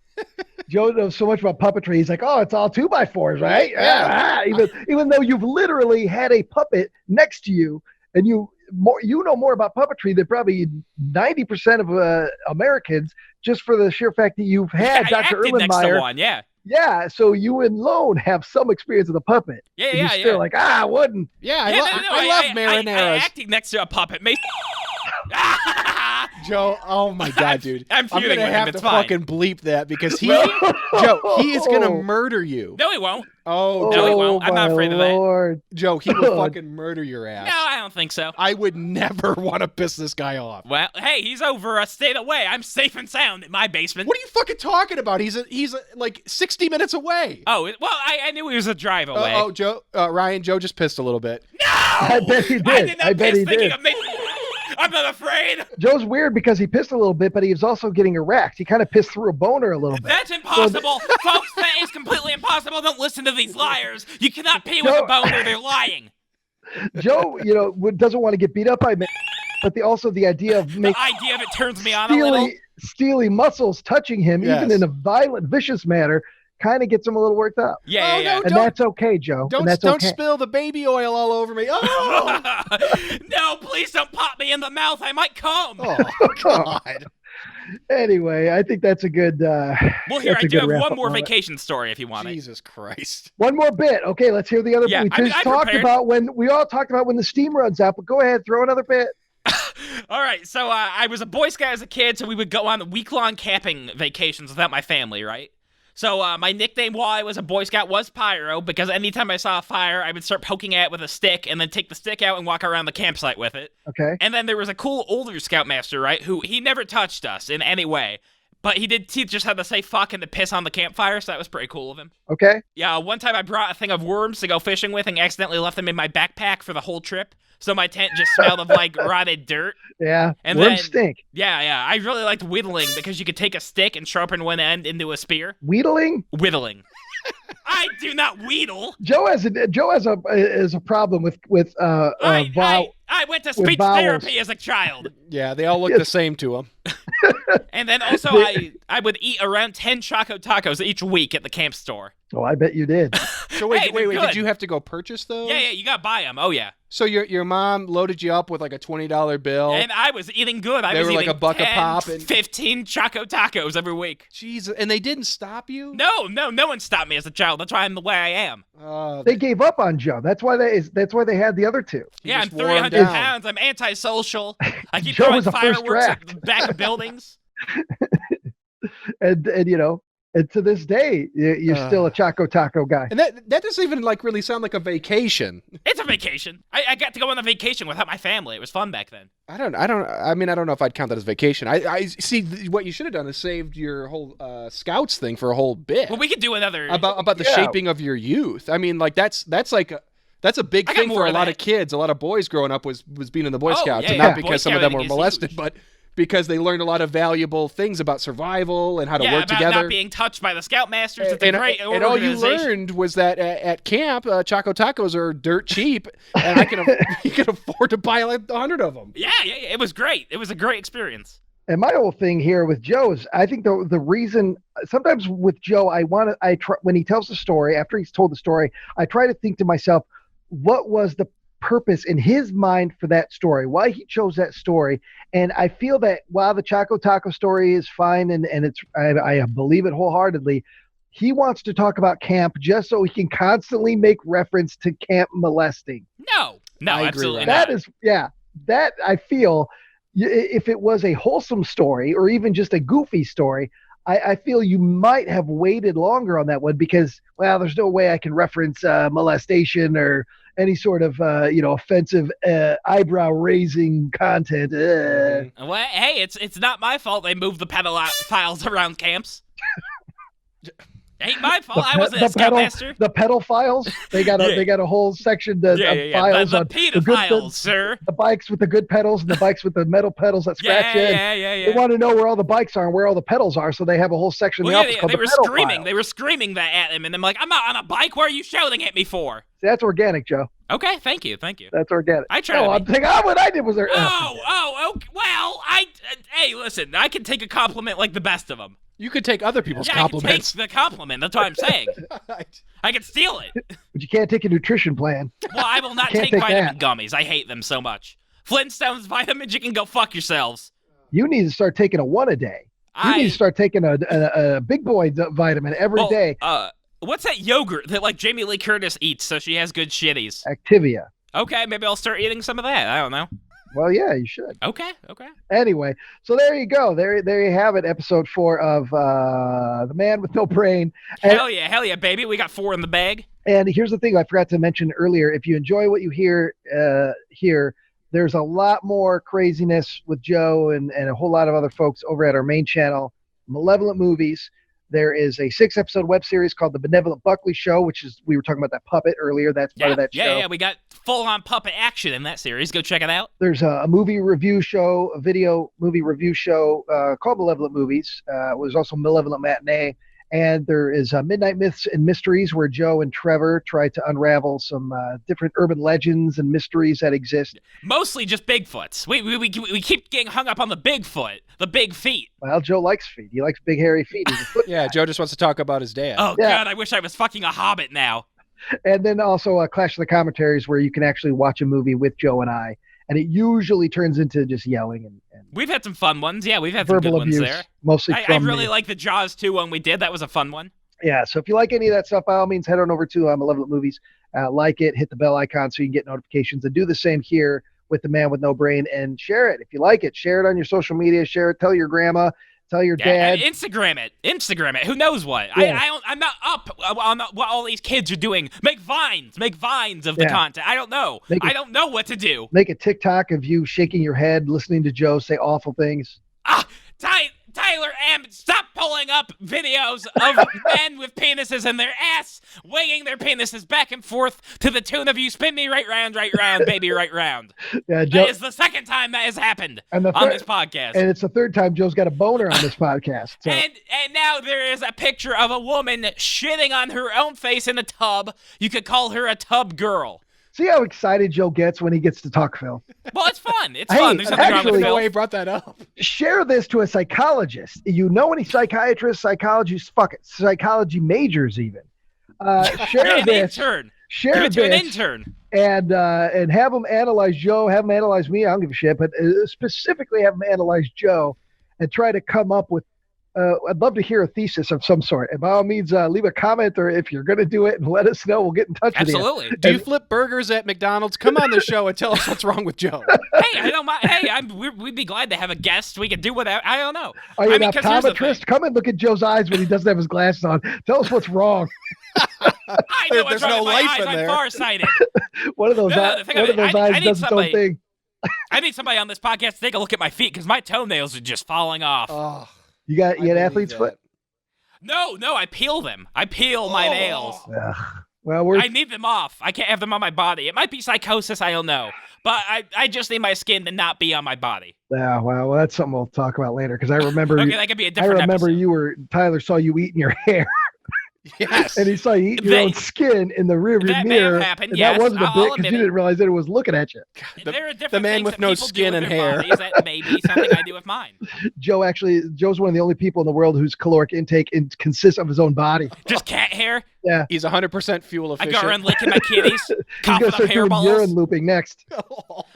Joe knows so much about puppetry. He's like, oh, it's all 2x4s, right? Yeah. Even though you've literally had a puppet next to you, and you know more about puppetry than probably 90% of Americans, just for the sheer fact that you've had Dr. Erlenmeyer. Yeah, so you alone have some experience with a puppet. You're still like, wouldn't. Yeah, I love marinaras. Acting next to a puppet makes. Joe, oh my God, dude. I'm going to have to fucking bleep that because Joe, he is going to murder you. No, he won't. Oh, no, he won't. I'm not afraid of that. Joe, he will fucking murder your ass. No, I don't think so. I would never want to piss this guy off. Well, hey, he's over a state away. I'm safe and sound in my basement. What are you fucking talking about? He's like 60 minutes away. Oh, well, I knew he was a drive away. Joe, Ryan, Joe just pissed a little bit. No! I bet he did. I did not piss thinking of me. I'm not afraid. Joe's weird because he pissed a little bit, but he was also getting erect. He kind of pissed through a boner a little bit. That's impossible. Folks, that is completely impossible. Don't listen to these liars. You cannot pee with a boner. They're lying. Joe, doesn't want to get beat up by men, but the idea of it turns me on a little. Steely muscles touching him, even in a violent, vicious manner, kind of gets him a little worked up. Yeah, Oh, yeah, no, And that's okay, Joe. Don't and that's don't okay. spill the baby oil all over me. Oh, yeah. No, please don't pop me in the mouth. I might come. oh God. Anyway, I think that's a good. Well, here, that's I a do good have wrap one up more on it. vacation story if you want it. Jesus Christ. One more bit. Okay, let's hear the other. Yeah, we I mean, just I'm talked prepared. about when we all talked about when the steam runs out. But go ahead, throw another bit. All right, so I was a Boy Scout as a kid, so we would go on week-long camping vacations without my family, right? So my nickname while I was a Boy Scout was Pyro, because anytime I saw a fire, I would start poking at it with a stick and then take the stick out and walk around the campsite with it. Okay. And then there was a cool older Scoutmaster, right, who he never touched us in any way, but he did teach us how to say fuck and to piss on the campfire, so that was pretty cool of him. Okay. Yeah, one time I brought a thing of worms to go fishing with and accidentally left them in my backpack for the whole trip, so my tent just smelled of, like, rotted dirt. Yeah. And Worms then- stink. Yeah, I really liked whittling because you could take a stick and sharpen one end into a spear. Wheedling. Whittling. I do not wheedle. Joe has a problem with I went to speech vowels. therapy as a child. Yeah, they all look the same to him. And then also I would eat around 10 Choco Tacos each week at the camp store. Oh, I bet you did. So wait, Hey, wait, they're wait. good. Did you have to go purchase those? Yeah, you gotta buy them. Oh, yeah. So your mom loaded you up with like a $20 bill. And I was eating good. I They was were like eating a buck a 10, pop and- 15 Choco Tacos every week. Jesus, and they didn't stop you? No one stopped me as a child. That's why I'm the way I am. They gave up on Joe. That's why they had the other two. Yeah, I'm just wore 'em 300 down. pounds. I'm antisocial. I keep Joe throwing was a first fireworks at draft. the back of buildings. And and to this day, you're still a Choco Taco guy. And that doesn't even like really sound like a vacation. It's a vacation. I got to go on a vacation without my family. It was fun back then. I don't know if I'd count that as vacation. I see what you should have done is saved your whole scouts thing for a whole bit. Well, we could do another. about the Yeah. shaping of your youth. I mean, like that's a big I got thing more for a of lot that. of kids. A lot of boys growing up was being in the Boy Oh, Scouts, yeah, and yeah. not Boy because some of them Scouting were is molested, huge. but because they learned a lot of valuable things about survival and how to yeah, work about together. not being touched by the Scoutmasters. It's a and, great and all you organization. learned was that at camp, Choco Tacos are dirt cheap, and you can afford to buy like 100 of them. Yeah, it was great. It was a great experience. And my whole thing here with Joe is, I think the reason sometimes with Joe, I try when he tells the story, after he's told the story, I try to think to myself, what was the purpose in his mind for that story, why he chose that story. And I feel that while the Choco Taco story is fine and it's I believe it wholeheartedly, he wants to talk about camp just so he can constantly make reference to camp molesting. No, I agree, absolutely Ryan. not. That is, yeah, that I feel if it was a wholesome story or even just a goofy story, I feel you might have waited longer on that one because, well, there's no way I can reference molestation or any sort of, offensive eyebrow-raising content. Well, hey, it's not my fault they moved the pedophiles around camps. Ain't my fault. I wasn't a Scoutmaster. The pedophiles, they got a whole section of files The on pedophiles, sir. the bikes with the good pedals and the bikes with the metal pedals that scratch in. Yeah. They want to know where all the bikes are and where all the pedals are, so they have a whole section in the office called They the were pedal screaming. file. They were screaming that at him, and I'm like, I'm not on a bike. What are you shouting at me for? That's organic, Joe. Okay, thank you. That's organic. I tried No, to I'm be- thinking, what I did was there. Okay. Well, hey, listen, I can take a compliment like the best of them. You could take other people's Yeah, compliments. I can take the compliment. That's what I'm saying. I can steal it. But you can't take a nutrition plan. Well, I will not Can't take take vitamin gummies. I hate them so much. Flintstones vitamins, you can go fuck yourselves. You need to start taking a one a day. You need to start taking a big boy vitamin every day. What's that yogurt that like Jamie Lee Curtis eats so she has good shitties? Activia. Okay, maybe I'll start eating some of that. I don't know. Well, yeah, you should. Okay. Anyway, so there you go. There you have it. Episode 4 of The Man with No Brain. Hell yeah, baby. We got 4 in the bag. And here's the thing I forgot to mention earlier. If you enjoy what you hear here, there's a lot more craziness with Joe and a whole lot of other folks over at our main channel, Malevolent Movies. There is a 6-episode web series called The Benevolent Buckley Show, which is, we were talking about that puppet earlier. That's part of that show. Yeah. We got full-on puppet action in that series. Go check it out. There's a movie review show, a video movie review show called Malevolent Movies. It was also Malevolent Matinee. And there is Midnight Myths and Mysteries, where Joe and Trevor try to unravel some different urban legends and mysteries that exist. Mostly just Bigfoots. We keep getting hung up on the Bigfoot, the big feet. Well, Joe likes feet. He likes big, hairy feet. He's a foot Yeah, guy. Joe just wants to talk about his dad. Oh, Yeah. God, I wish I was fucking a hobbit now. And then also Clash of the Commentaries, where you can actually watch a movie with Joe and I. And it usually turns into just yelling and We've had some fun ones. Yeah, we've had some good verbal ones abuse, there. mostly I from really me. like the Jaws 2 one we did. That was a fun one. Yeah, so if you like any of that stuff, by all means, head on over to Malevolent Movies, like it, hit the bell icon so you can get notifications, and do the same here with The Man with No Brain, and share it. If you like it, share it on your social media, share it, tell your grandma, tell your dad. Instagram it. Who knows what? Yeah. I'm not up on what all these kids are doing. Make vines of the Yeah. content. I don't know. I don't know what to do. Make a TikTok of you shaking your head, listening to Joe say awful things. Tyler M, stop pulling up videos of men with penises in their ass, winging their penises back and forth to the tune of "You spin me right round, baby, right round." Yeah, Joe. That is the second time that has happened And on this podcast. And it's the third time Joe's got a boner on this podcast. So. And now there is a picture of a woman shitting on her own face in a tub. You could call her a tub girl. See how excited Joe gets when he gets to talk film. Well, it's fun. It's Hey, fun. There's nothing wrong actually- with No Phil. way he brought that up. Share this to a psychologist. You know any psychiatrists, psychology majors even. Share An this. intern. Share Give it to an this. intern. And have them analyze Joe, have them analyze me. I don't give a shit, but specifically have them analyze Joe and try to come up with. I'd love to hear a thesis of some sort. And by all means, leave a comment, or if you're going to do it, and let us know. We'll get in touch with you. Absolutely. Do you flip burgers at McDonald's? Come on the show and tell us what's wrong with Joe. Hey, I don't mind. Hey, we'd be glad to have a guest. We could do whatever. I don't know. Are you I an mean, 'cause here's the optometrist? thing. Come and look at Joe's eyes when he doesn't have his glasses on. Tell us what's wrong. I know what's There's wrong no with my life eyes. in I'm there. farsighted. One of those, No, the thing one of of those it, I eyes need does its own somebody- thing. I need somebody on this podcast to take a look at my feet because my toenails are just falling off. Oh, You got I athlete's believe foot? No, I peel them. I peel my nails. Ugh. Well, we're I need them off. I can't have them on my body. It might be psychosis, I don't know. But I just need my skin to not be on my body. yeah. Well, that's something we'll talk about later because I remember. Okay, that could be a I different remember episode. Tyler saw you eating your hair, yes. and he saw you eating your own skin in the rearview That may have mirror. happened, and yes, that wasn't a I'll bit because admit you it. didn't realize that it was looking at you. There are different the man things with that no people do skin with and their hair. bodies that may be something I do with mine. Joe's one of the only people in the world whose caloric intake consists of his own body. Just cat hair. Yeah. He's 100% fuel I efficient. go around licking my kitties, He's coughing gonna up start doing urine hairballs. looping next.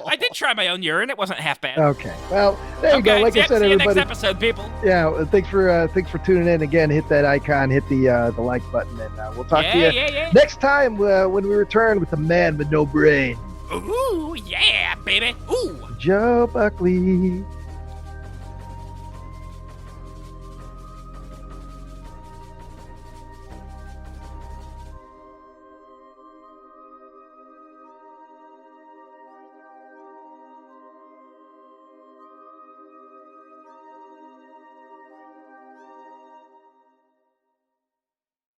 I did try my own urine. It wasn't half bad. Okay. Well, there you go. Okay, Like I said, see you everybody. next episode, people. Yeah. Thanks for tuning in again. Hit that icon. Hit the like button, and we'll talk to you Yeah. next time when we return with the man with no brain, Ooh, yeah, baby. Ooh. Joe Buckley.